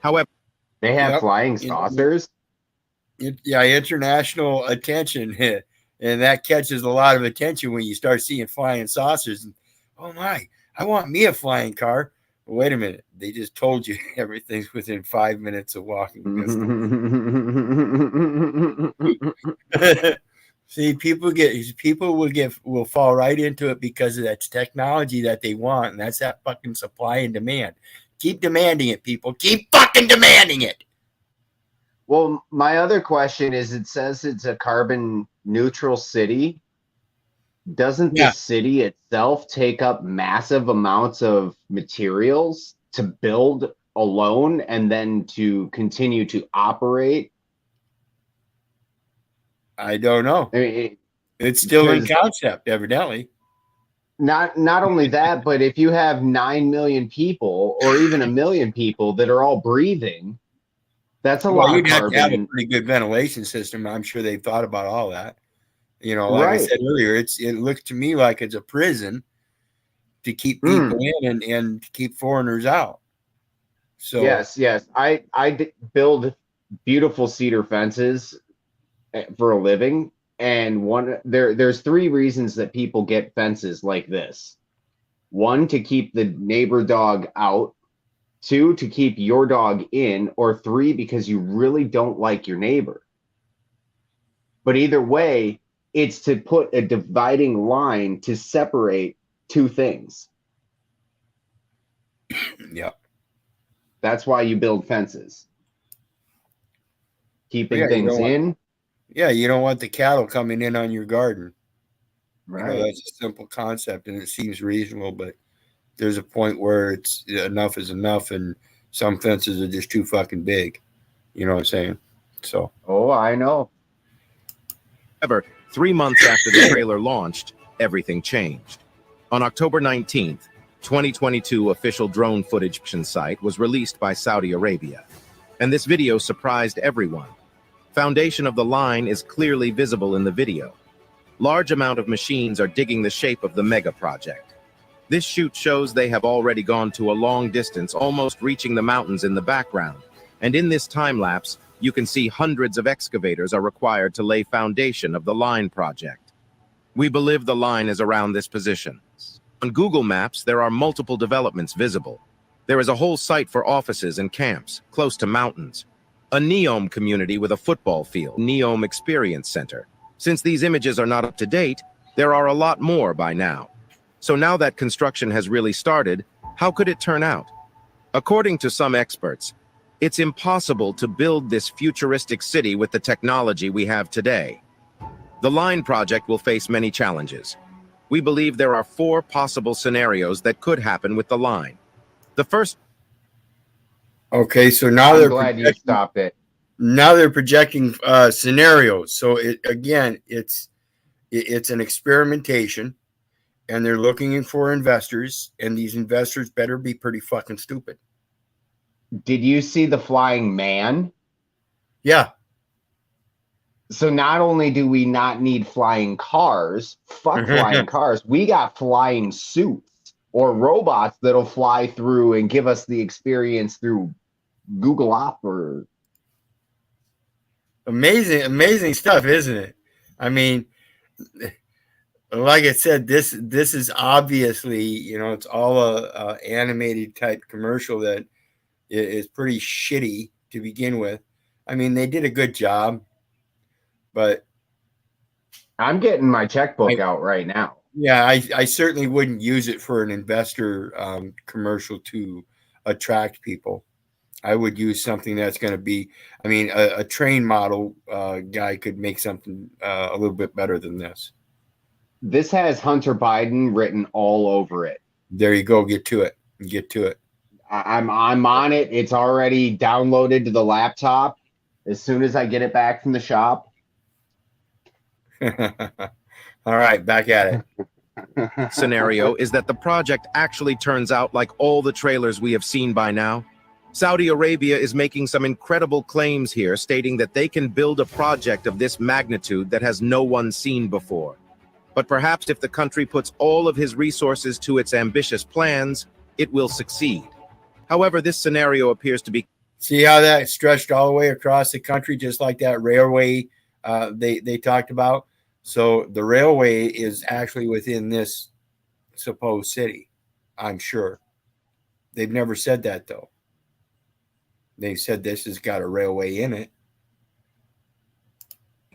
However, they have flying saucers. International attention. And that catches a lot of attention when you start seeing flying saucers. And, oh my, I want me a flying car. Well, wait a minute. They just told you everything's within 5 minutes of walking distance. See, people will fall right into it because of that technology that they want, and that's that fucking supply and demand. Keep demanding it, people. Keep fucking demanding it. Well, my other question is, it says it's a carbon neutral city. Doesn't the city itself take up massive amounts of materials to build alone and then to continue to operate? I don't know. I mean, It's still in concept, evidently. Not only that, but if you have 9 million people or even 1 million people that are all breathing, that's a lot of You'd have carbon. to have a pretty good ventilation system. I'm sure they've thought about all that. You know, like Right. I said earlier, it looked to me like it's a prison to keep people in and to keep foreigners out. So yes, I build beautiful cedar fences for a living, and there's 3 reasons that people get fences like this. 1, to keep the neighbor dog out. 2, to keep your dog in, or 3, because you really don't like your neighbor. But either way, it's to put a dividing line to separate 2 things. yeah. That's why you build fences. Keeping things in. Yeah, you don't want the cattle coming in on your garden. Right. You know, that's a simple concept and it seems reasonable, but there's a point where it's enough is enough, and some fences are just too fucking big. You know what I'm saying? So. Oh, I know. However, 3 months after the trailer launched, everything changed. On October 19th, 2022 official drone footage site was released by Saudi Arabia, and this video surprised everyone. Foundation of the line is clearly visible in the video. Large amount of machines are digging the shape of the mega project. This shoot shows they have already gone to a long distance, almost reaching the mountains in the background. And in this time lapse, you can see hundreds of excavators are required to lay foundation of the line project. We believe the line is around this position. On Google Maps, there are multiple developments visible. There is a whole site for offices and camps, close to mountains. A Neom community with a football field, Neom Experience Center. Since these images are not up to date, there are a lot more by now. So now that construction has really started, how could it turn out? According to some experts, it's impossible to build this futuristic city with the technology we have today. The line project will face many challenges. We believe there are 4 possible scenarios that could happen with the line. The first. Okay, so now I'm glad you stopped it. Now they're projecting scenarios. So it's an experimentation, and they're looking for investors, and these investors better be pretty fucking stupid. Did you see the flying man? Yeah. So not only do we not need flying cars, fuck flying cars, we got flying suits or robots that'll fly through and give us the experience through Google Op or. Amazing stuff, isn't it? I mean, like I said, this is obviously, you know, it's all a animated type commercial that is pretty shitty to begin with. I mean, they did a good job, but I'm getting my checkbook out right now. Yeah, I certainly wouldn't use it for an investor commercial to attract people. I would use something that's going to be, I mean, a train model guy could make something a little bit better than this. This has Hunter Biden written all over it. There you go. Get to it. I'm on it. It's already downloaded to the laptop. As soon as I get it back from the shop. All right, back at it. Scenario is that the project actually turns out like all the trailers we have seen by now. Saudi Arabia is making some incredible claims here, stating that they can build a project of this magnitude that has no one seen before. But perhaps if the country puts all of his resources to its ambitious plans, it will succeed. However, this scenario appears to be. See how that stretched all the way across the country, just like that railway they talked about? So the railway is actually within this supposed city, I'm sure. They've never said that, though. They said this has got a railway in it.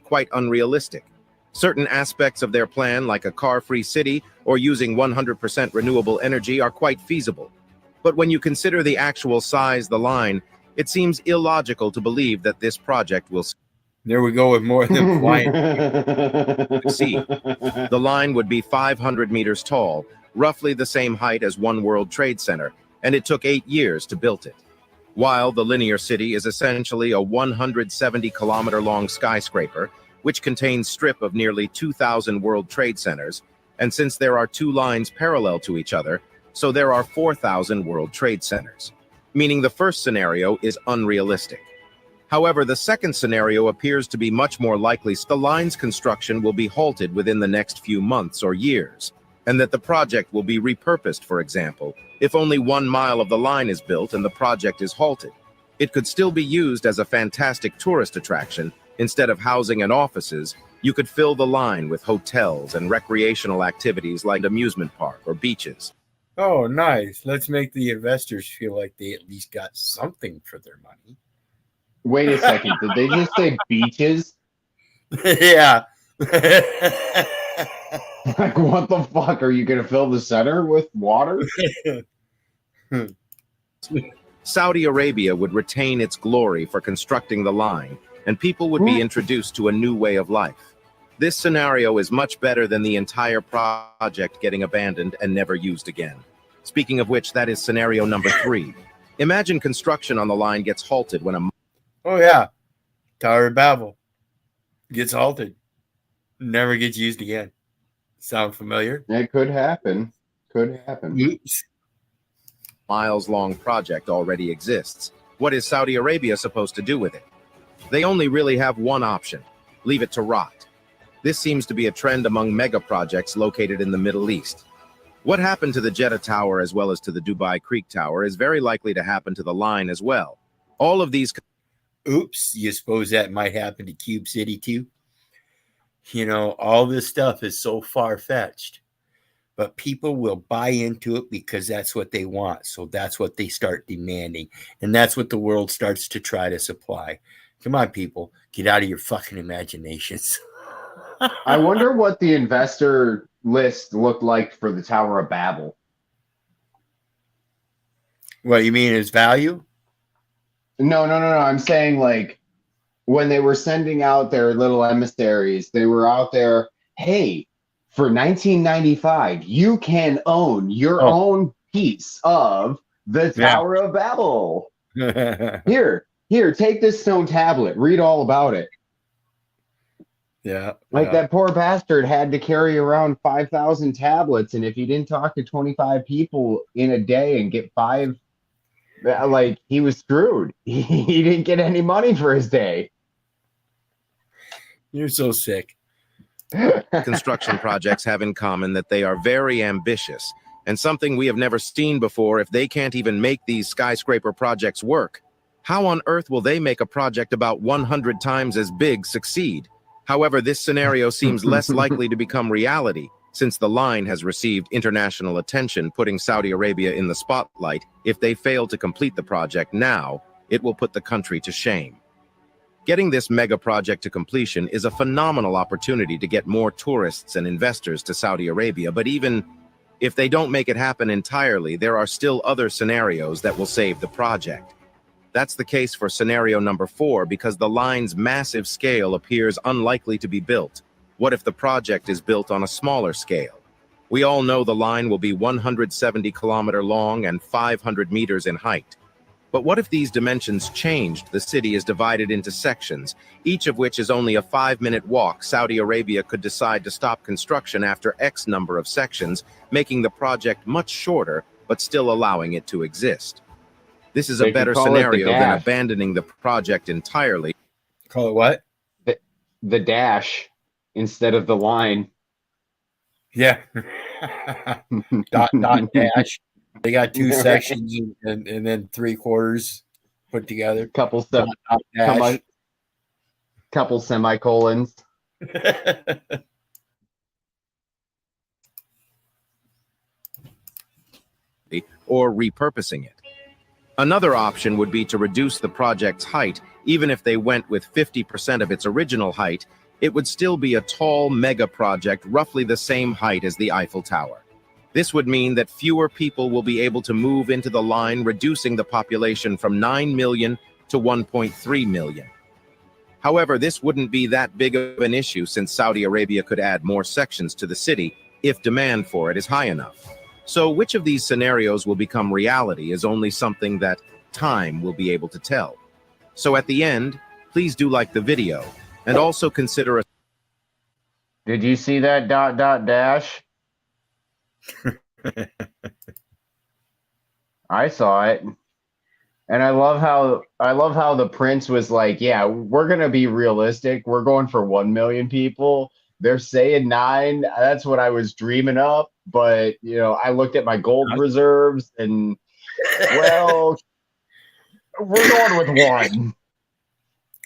Quite unrealistic. Certain aspects of their plan, like a car-free city or using 100% renewable energy, are quite feasible. But when you consider the actual size of the line, it seems illogical to believe that this project will succeed. There we go with more than flying. The line would be 500 meters tall, roughly the same height as One World Trade Center, and it took 8 years to build it. while the linear city is essentially a 170-kilometer-long skyscraper, which contains a strip of nearly 2,000 World Trade Centers, and since there are two lines parallel to each other, so there are 4,000 World Trade Centers, meaning the first scenario is unrealistic. However, the second scenario appears to be much more likely. The line's construction will be halted within the next few months or years, and that the project will be repurposed, for example, if only 1 mile of the line is built and the project is halted. It could still be used as a fantastic tourist attraction. Instead of housing and offices, you could fill the line with hotels and recreational activities like amusement park or beaches. Oh, nice. Let's make the investors feel like they at least got something for their money. Wait a second. Did they just say beaches? Yeah. Like, what the fuck? Are you going to fill the center with water? Saudi Arabia would retain its glory for constructing the line, and people would be introduced to a new way of life. This scenario is much better than the entire project getting abandoned and never used again. Speaking of which, that is scenario number 3. Imagine construction on the line gets halted when a... Oh, yeah. Tower of Babel gets halted. Never gets used again. Sound familiar? It could happen. Could happen. Oops. miles-long project already exists. What is Saudi Arabia supposed to do with it? They only really have one option: leave it to rot. This seems to be a trend among mega projects located in the Middle East. What happened to the Jeddah Tower as well as to the Dubai Creek Tower is very likely to happen to the line as well. All of these... Oops, you suppose that might happen to Cube City too? You know, all this stuff is so far-fetched, but people will buy into it because that's what they want. So that's what they start demanding. And that's what the world starts to try to supply. Come on, people, get out of your fucking imaginations. I wonder what the investor list looked like for the Tower of Babel. What, you mean its value? No. I'm saying, like, when they were sending out their little emissaries, they were out there, hey, for 1995, you can own your own piece of the Tower of Babel. Here, take this stone tablet. Read all about it. Yeah. Like that poor bastard had to carry around 5,000 tablets, and if he didn't talk to 25 people in a day and get 5, like, he was screwed. He didn't get any money for his day. You're so sick. Construction projects have in common that they are very ambitious, and something we have never seen before. If they can't even make these skyscraper projects work, how on earth will they make a project about 100 times as big succeed? However, this scenario seems less likely to become reality, since the line has received international attention, putting Saudi Arabia in the spotlight. If they fail to complete the project now, it will put the country to shame. Getting this mega project to completion is a phenomenal opportunity to get more tourists and investors to Saudi Arabia, but even if they don't make it happen entirely, there are still other scenarios that will save the project. That's the case for scenario number 4, because the line's massive scale appears unlikely to be built. What if the project is built on a smaller scale? We all know the line will be 170 kilometers long and 500 meters in height. But what if these dimensions changed? The city is divided into sections, each of which is only a 5-minute walk. Saudi Arabia could decide to stop construction after X number of sections, making the project much shorter, but still allowing it to exist. This is a better scenario than abandoning the project entirely. Call it what? The dash instead of the line. Yeah. dot dash. They got 2 sections and then 3/4 put together. Couple semicolons. Or repurposing it. Another option would be to reduce the project's height. Even if they went with 50% of its original height, it would still be a tall mega project, roughly the same height as the Eiffel Tower. This would mean that fewer people will be able to move into the line, reducing the population from 9 million to 1.3 million. However, this wouldn't be that big of an issue, since Saudi Arabia could add more sections to the city if demand for it is high enough. So which of these scenarios will become reality is only something that time will be able to tell. So at the end, please do like the video and also consider a... Did you see that dot dot dash? I saw it. And I love how the prince was like, yeah, we're gonna be realistic. We're going for 1 million people. They're saying 9. That's what I was dreaming up. But you know, I looked at my gold reserves and well, we're going with 1.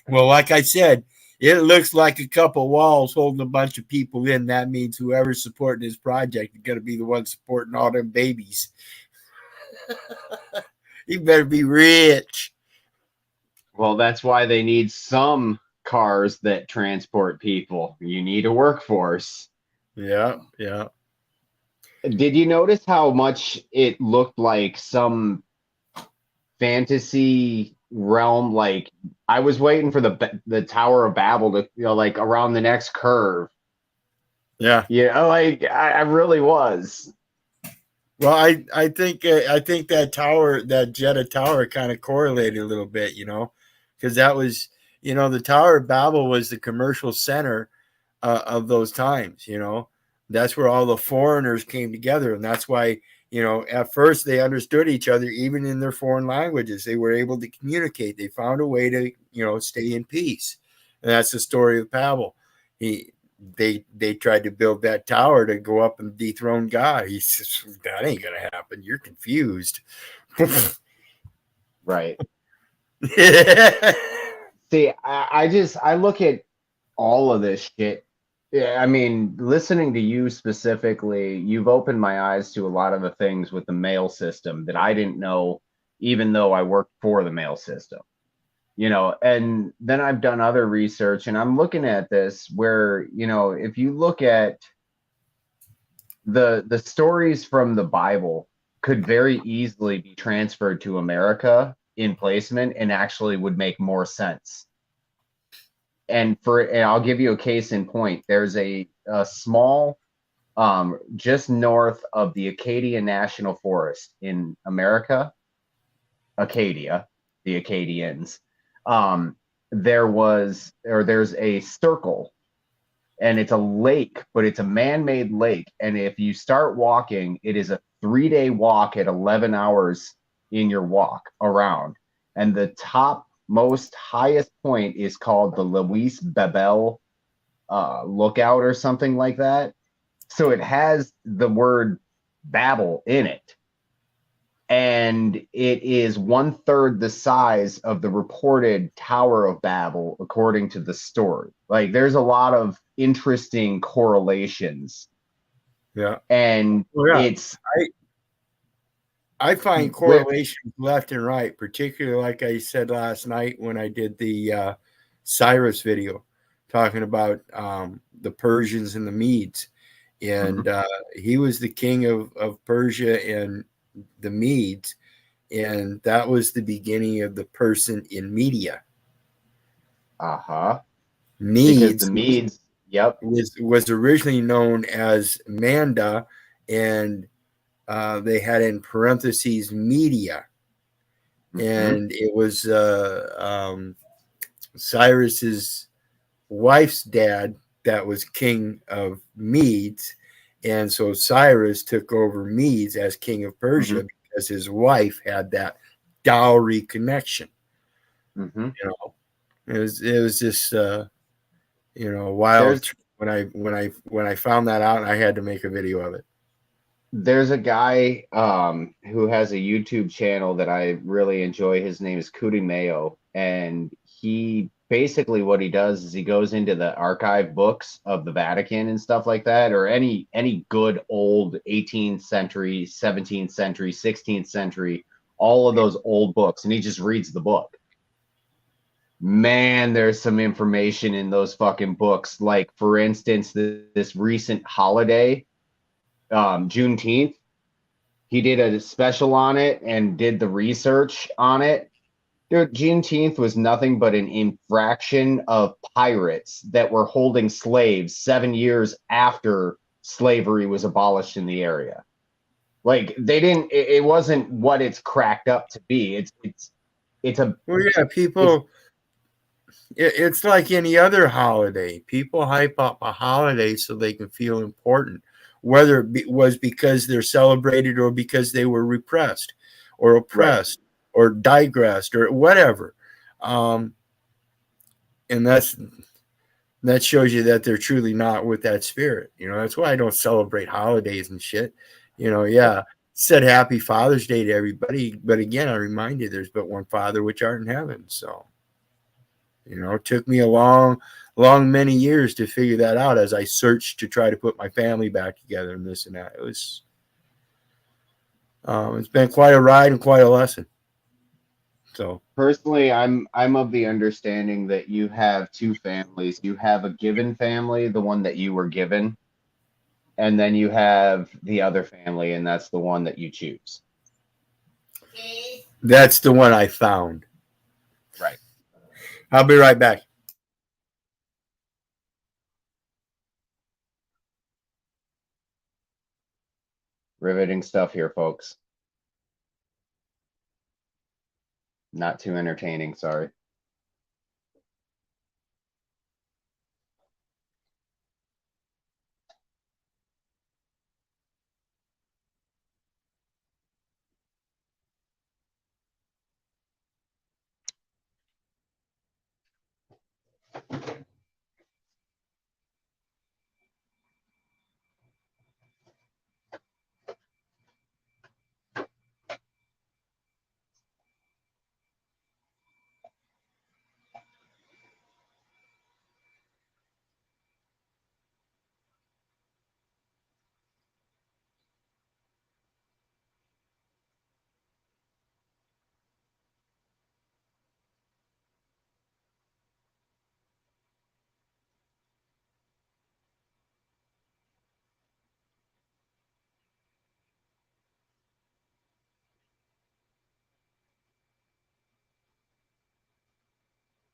Well, like I said, it looks like a couple walls holding a bunch of people in. That means whoever's supporting this project is going to be the one supporting all them babies. You better be rich. Well, that's why they need some cars that transport people. You need a workforce. Yeah, yeah. Did you notice how much it looked like some fantasy realm? Like I was waiting for the Tower of Babel to, you know, like around the next curve. Yeah. Yeah, like I really was. Well, I think that tower, that Jeddah Tower, kind of correlated a little bit, you know, because that was, you know, the Tower of Babel was the commercial center of those times. You know, that's where all the foreigners came together, and that's why, you know, at first they understood each other even in their foreign languages. They were able to communicate. They found a way to, you know, stay in peace, and that's the story of Babel. They tried to build that tower to go up and dethrone God. He says, that ain't gonna happen. You're confused. Right. See, I look at all of this shit. Yeah, I mean, listening to you specifically, you've opened my eyes to a lot of the things with the mail system that I didn't know, even though I worked for the mail system. You know, and then I've done other research and I'm looking at this where, you know, if you look at the stories from the Bible could very easily be transferred to America in placement and actually would make more sense. And I'll give you a case in point. There's a small just north of the Acadia National Forest in America, Acadia, the Acadians. There's a circle and it's a lake, but it's a man-made lake. And if you start walking, it is a 3-day walk at 11 hours in your walk around. And the top most highest point is called the Luis Babel lookout or something like that. So it has the word Babel in it. And it is 1/3 the size of the reported Tower of Babel, according to the story. Like, there's a lot of interesting correlations. Yeah. And I find correlations left and right, particularly like I said last night when I did the Cyrus video talking about the Persians and the Medes. And he was the king of Persia and the Medes, and that was the beginning of the person in media. Medes, the Medes, yep, was originally known as Manda, and they had in parentheses media, and it was Cyrus's wife's dad that was king of Medes. And so Cyrus took over Medes as king of Persia because his wife had that dowry connection. You know, it was just you know, wild. When I found that out, I had to make a video of it. There's a guy who has a YouTube channel that I really enjoy. His name is Kuti Mayo, and he basically what he does is he goes into the archive books of the Vatican and stuff like that, or any good old 18th century, 17th century, 16th century, all of those old books, and he just reads the book. Man, there's some information in those fucking books. Like, for instance, this recent holiday, Juneteenth, he did a special on it and did the research on it. Dude, Juneteenth was nothing but an infraction of pirates that were holding slaves 7 years after slavery was abolished in the area. Like, it wasn't what it's cracked up to be. it's a Well, yeah, people. It's like any other holiday. People hype up a holiday so they can feel important, whether was because they're celebrated or because they were repressed or oppressed or digressed or whatever. Um, and that shows you that they're truly not with that spirit. That's why I don't celebrate holidays and shit. Yeah, said happy Father's Day to everybody. But again, I remind you, there's but one Father which art in heaven. So. It took me a long many years to figure that out as I searched to try to put my family back together and this and that. It's been quite a ride and quite a lesson. So personally, I'm of the understanding that you have two families. You have a given family, the one that you were given, and then you have the other family, and that's the one that you choose. That's the one I found. Right. I'll be right back. Riveting stuff here, folks. Not too entertaining, sorry.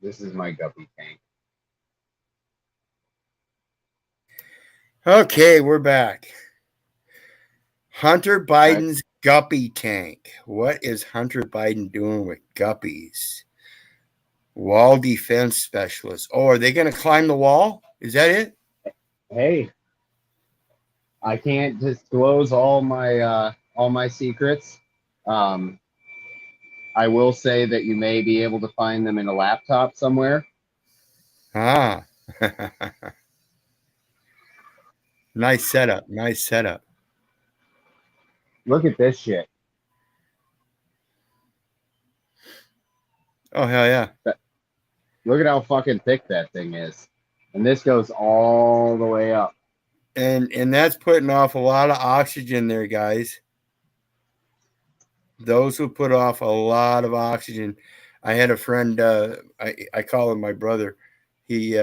This is my guppy tank. Okay, we're back. Hunter Biden's guppy tank. What is Hunter Biden doing with guppies? Wall defense specialist. Oh, are they going to climb the wall? Is that it? Hey, I can't disclose all my secrets. I will say that you may be able to find them in a laptop somewhere. Ah. Nice setup. Nice setup. Look at this shit. Oh, hell yeah. Look at how fucking thick that thing is. And this goes all the way up. And that's putting off a lot of oxygen there, guys. Those will put off a lot of oxygen. I had a friend, I call him my brother. He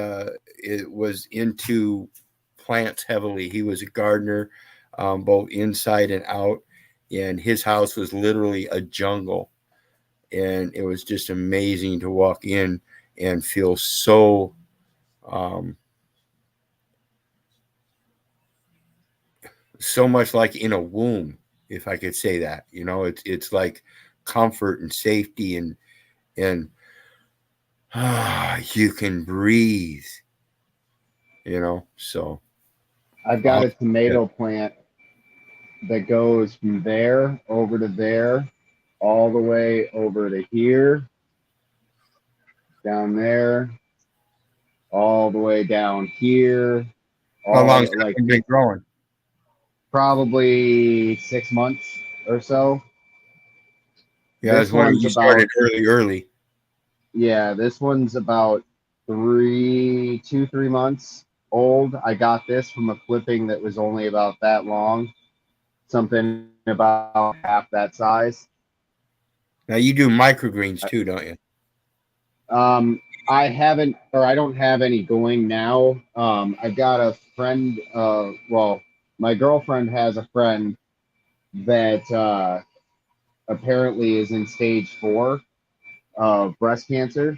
was into plants heavily. He was a gardener, both inside and out. And his house was literally a jungle. And it was just amazing to walk in and feel so so much like in a womb, if I could say that. It's like comfort and safety and you can breathe. So I've got a tomato plant that goes from there over to there, all the way over to here, down there, all the way down here. How long has it been growing? Probably 6 months or so. Yeah, this one's you started early. Yeah, this one's about 3 months old. I got this from a clipping that was only about that long, something about half that size. Now you do microgreens too, don't you? I haven't, or I don't have any going now. I've got a friend, well, my girlfriend has a friend that apparently is in stage 4 of breast cancer.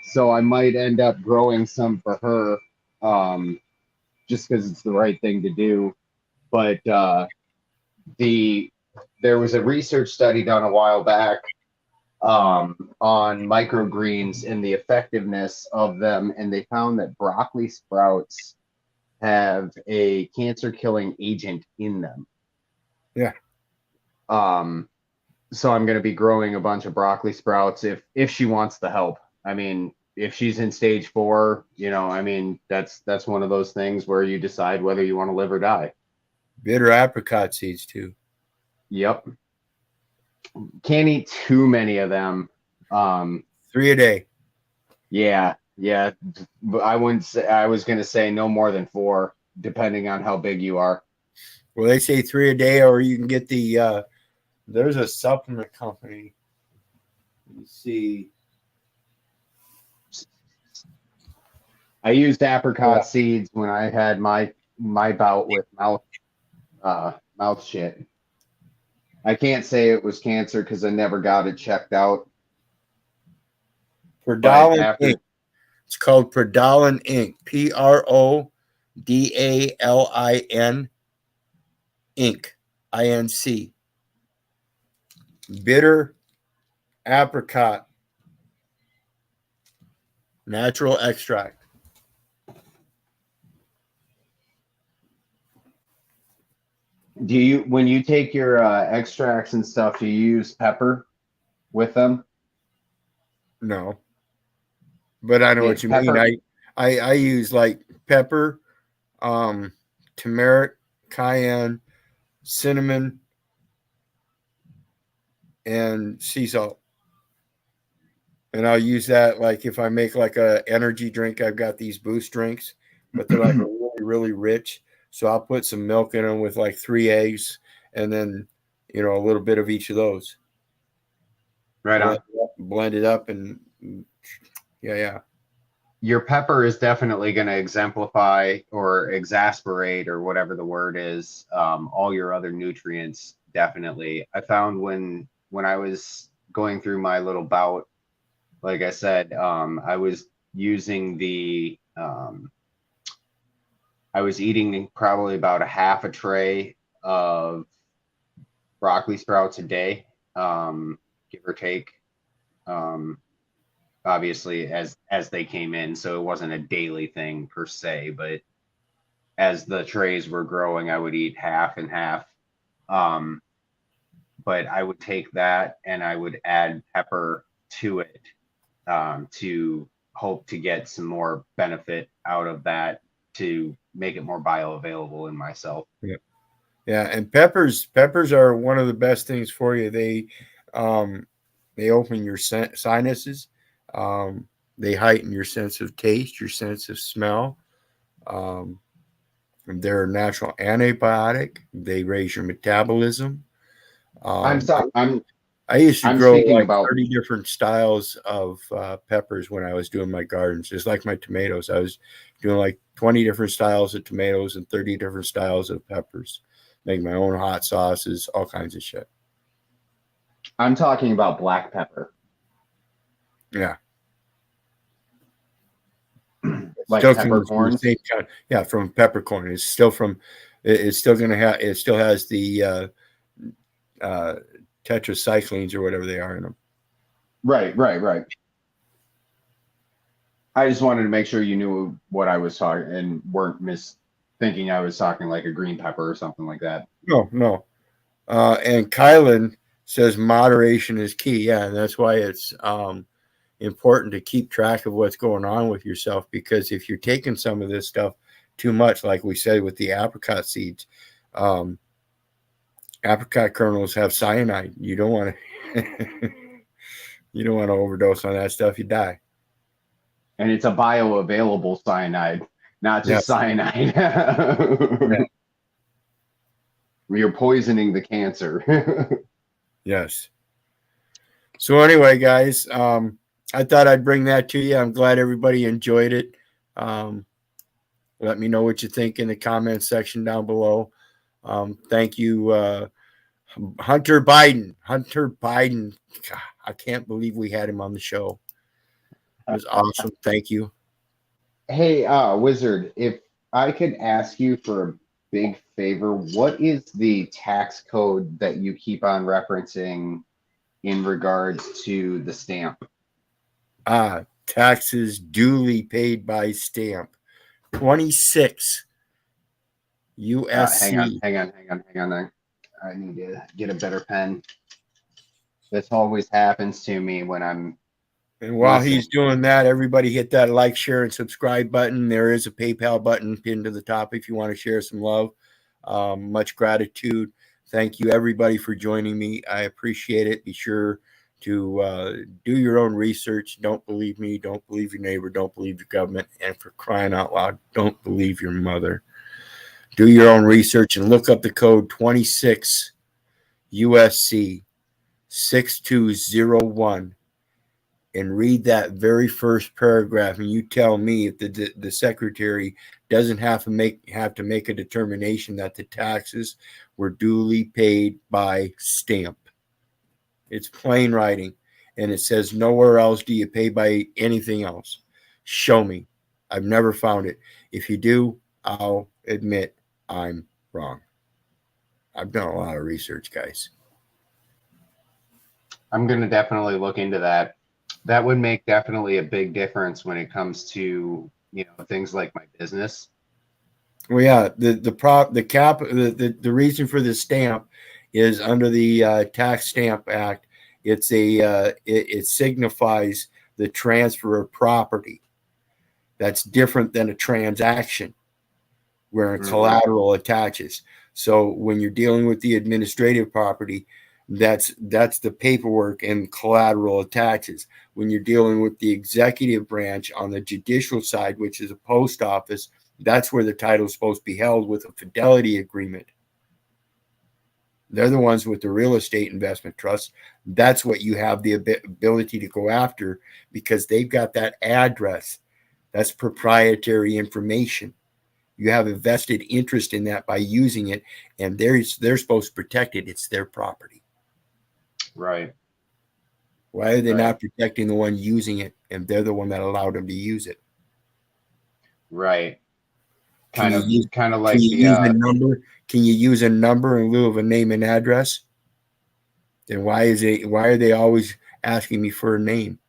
So I might end up growing some for her, just because it's the right thing to do. But there was a research study done a while back on microgreens and the effectiveness of them, and they found that broccoli sprouts have a cancer-killing agent in them. Yeah. So I'm going to be growing a bunch of broccoli sprouts if she wants the help. I mean, if she's in stage 4, I mean, that's one of those things where you decide whether you want to live or die. Bitter apricot seeds too. Yep. Can't eat too many of them. 3 a day. Yeah. But I wouldn't say, I was going to say no more than 4, depending on how big you are. Well, they say 3 a day, or you can get the, there's a supplement company. You see. I used apricot seeds when I had my bout with mouth shit. I can't say it was cancer because I never got it checked out. Prodalin Inc. It's called Prodalin Inc. Prodalin Inc. INC. Bitter apricot natural extract. Do you, when you take your extracts and stuff, do you use pepper with them? No, but I know what you mean. I use like pepper, turmeric, cayenne, cinnamon, and sea salt. And I'll use that like if I make like a energy drink. I've got these boost drinks, but they're like really, really rich. So I'll put some milk in them with like 3 eggs, and then a little bit of each of those. Right on. Blend it up, and yeah. Your pepper is definitely going to exemplify or exasperate or whatever the word is, all your other nutrients. Definitely. I found when I was going through my little bout, like I said, I was using I was eating probably about a half a tray of broccoli sprouts a day, give or take. Obviously as they came in, so it wasn't a daily thing per se, but as the trays were growing, I would eat half and half. But I would take that and I would add pepper to it, to hope to get some more benefit out of that, to make it more bioavailable in myself. Yeah, and peppers are one of the best things for you. They open your sinuses. They heighten your sense of taste, your sense of smell. They're a natural antibiotic. They raise your metabolism. I used to grow like 30 different styles of peppers when I was doing my gardens. Just like my tomatoes, I was doing like 20 different styles of tomatoes and 30 different styles of peppers. Make my own hot sauces, all kinds of shit. I'm talking about black pepper. Yeah. Like peppercorns? Yeah, from peppercorn. It's still from. It's still gonna have. It still has the tetracyclines or whatever they are in them. Right. I just wanted to make sure you knew what I was talking and weren't thinking I was talking like a green pepper or something like that. No. And Kylan says moderation is key. Yeah, and that's why it's important to keep track of what's going on with yourself, because if you're taking some of this stuff too much, like we said with the apricot seeds, apricot kernels have cyanide. You don't want to you don't want to overdose on that stuff. You die. And it's a bioavailable cyanide, not just cyanide. You're poisoning the cancer. Yes. So anyway, guys, I thought I'd bring that to you. I'm glad everybody enjoyed it. Let me know what you think in the comments section down below. Thank you, Hunter Biden. God, I can't believe we had him on the show. It was awesome. Thank you. Hey, Wizard, if I could ask you for a big favor, what is the tax code that you keep on referencing in regards to the stamp? Taxes duly paid by stamp. 26 USC. Hang on. I need to get a better pen. This always happens to me when I'm. And while he's doing that, everybody hit that like, share, and subscribe button. There is a PayPal button pinned to the top if you want to share some love. Much gratitude. Thank you, everybody, for joining me. I appreciate it. Be sure to do your own research. Don't believe me. Don't believe your neighbor. Don't believe the government. And for crying out loud, don't believe your mother. Do your own research and look up the code 26 USC 6201 and read that very first paragraph, and you tell me if the secretary doesn't have to make a determination that the taxes were duly paid by stamp. It's plain writing, and it says nowhere else do you pay by anything else. Show me. I've never found it. If you do, I'll admit I'm wrong. I've done a lot of research, guys. I'm going to definitely look into that. That would make definitely a big difference when it comes to, things like my business. Well, yeah, the reason for the stamp is under the Tax Stamp Act. It signifies the transfer of property. That's different than a transaction where a collateral attaches. So when you're dealing with the administrative property, that's the paperwork and collateral attaches. When you're dealing with the executive branch on the judicial side, which is a post office, that's where the title is supposed to be held with a fidelity agreement. They're the ones with the real estate investment trust. That's what you have the ability to go after because they've got that address. That's proprietary information. You have a vested interest in that by using it, and they're supposed to protect it. It's their property. Right. Why are they not protecting the one using it, and they're the one that allowed them to use it? Right. Can you use a number in lieu of a name and address? Then why are they always asking me for a name?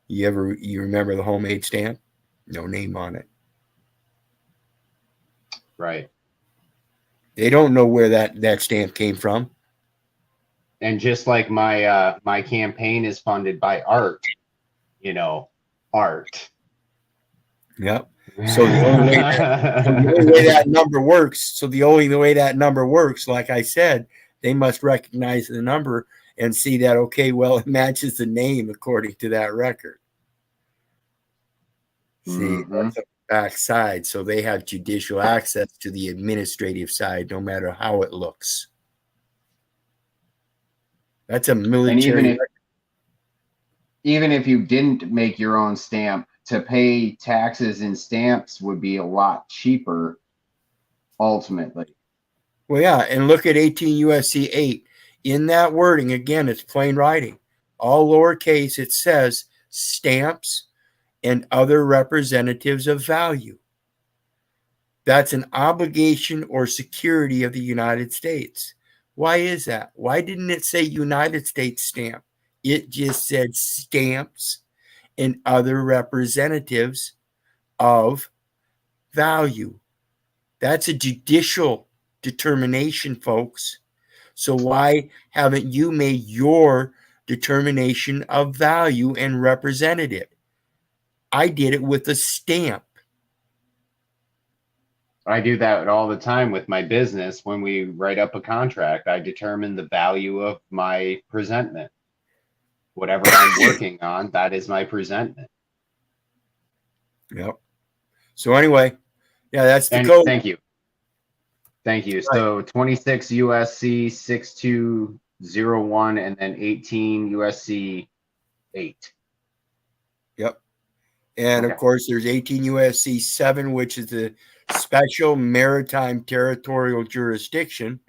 You remember the homemade stamp? No name on it. Right. They don't know where that stamp came from. And just like my campaign is funded by art, art. Yep. So the only way that number works, like I said, they must recognize the number and see that, okay, well, it matches the name according to that record. See, that's the back side. So they have judicial access to the administrative side, no matter how it looks. That's a military. And even if you didn't make your own stamp, to pay taxes and stamps would be a lot cheaper ultimately. Well, yeah, and look at 18 USC 8. In that wording, again, it's plain writing. All lowercase, it says stamps and other representatives of value. That's an obligation or security of the United States. Why is that? Why didn't it say United States stamp? It just said stamps and other representatives of value. That's a judicial determination, folks. So why haven't you made your determination of value and represented it? I did it with a stamp. I do that all the time with my business. When we write up a contract, I determine the value of my presentment. Whatever I'm working on, that is my presentment. Yep. So anyway, yeah, that's the code. Thank you. Right. So 26 USC 6201 and then 18 USC 8. Yep. And of course, there's 18 USC 7, which is the special maritime territorial jurisdiction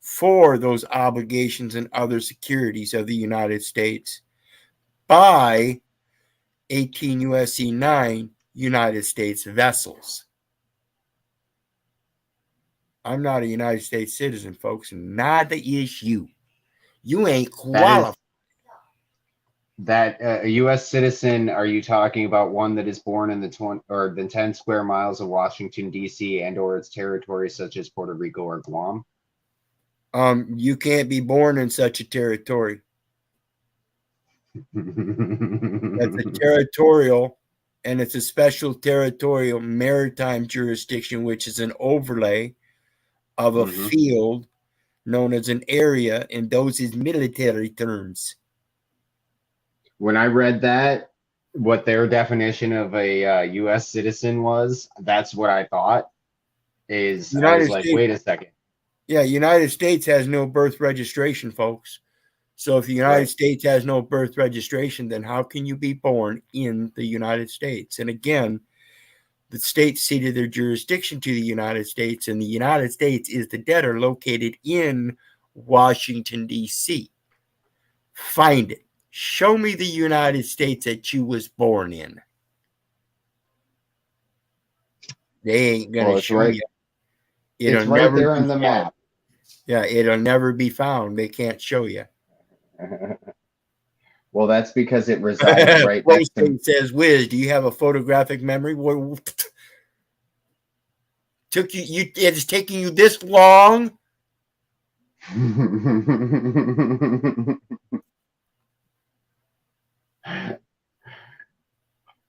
for those obligations and other securities of the United States by 18 USC 9 United States vessels. I'm not a United States citizen, folks, and neither is you. You ain't qualified. That a U.S. citizen, are you talking about one that is born in the 10 square miles of Washington, D.C. and or its territories such as Puerto Rico or Guam? You can't be born in such a territory. That's a territorial, and it's a special territorial maritime jurisdiction, which is an overlay of a field known as an area, and those is military terms. When I read that, what their definition of a U.S. citizen was, that's what I thought. I was like, wait a second. Yeah, United States has no birth registration, folks. So if the United States has no birth registration, then how can you be born in the United States? And again, the states ceded their jurisdiction to the United States, and the United States is the debtor located in Washington, D.C. Find it. Show me the United States that you was born in. They ain't going to show you. It's right there on the map. Yeah, it'll never be found. They can't show you. Well, that's because it resides right next to. Says, Wiz, do you have a photographic memory? It's taking you this long?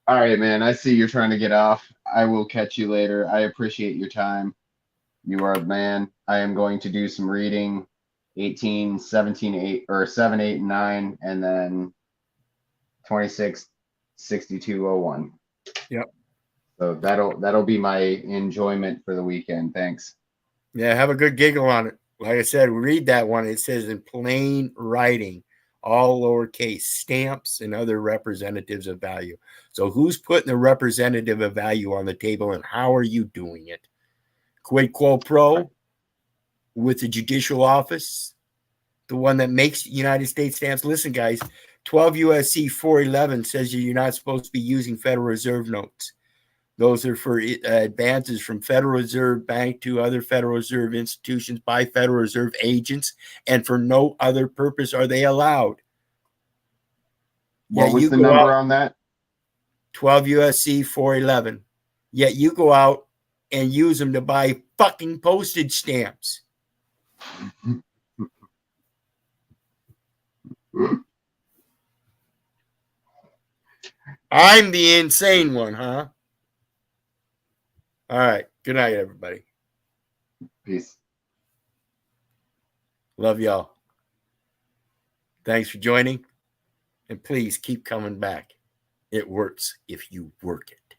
All right, man. I see you're trying to get off. I will catch you later. I appreciate your time. You are the man. I am going to do some reading, 18, 17, 8, or 7, 8, and 9, and then 26, 62, 01. Yep. So that'll be my enjoyment for the weekend. Thanks. Yeah, have a good giggle on it. Like I said, read that one. It says in plain writing, all lowercase, stamps and other representatives of value. So who's putting the representative of value on the table, and how are you doing it? Quid quo pro with the judicial office, the one that makes United States stamps. Listen, guys, 12 USC 411 says you're not supposed to be using Federal Reserve notes. Those are for advances from Federal Reserve Bank to other Federal Reserve institutions by Federal Reserve agents, and for no other purpose are they allowed. What was the number on that? 12 USC 411. Yet you go out and use them to buy fucking postage stamps. I'm the insane one, huh? All right. Good night, everybody. Peace. Love y'all. Thanks for joining. And please keep coming back. It works if you work it.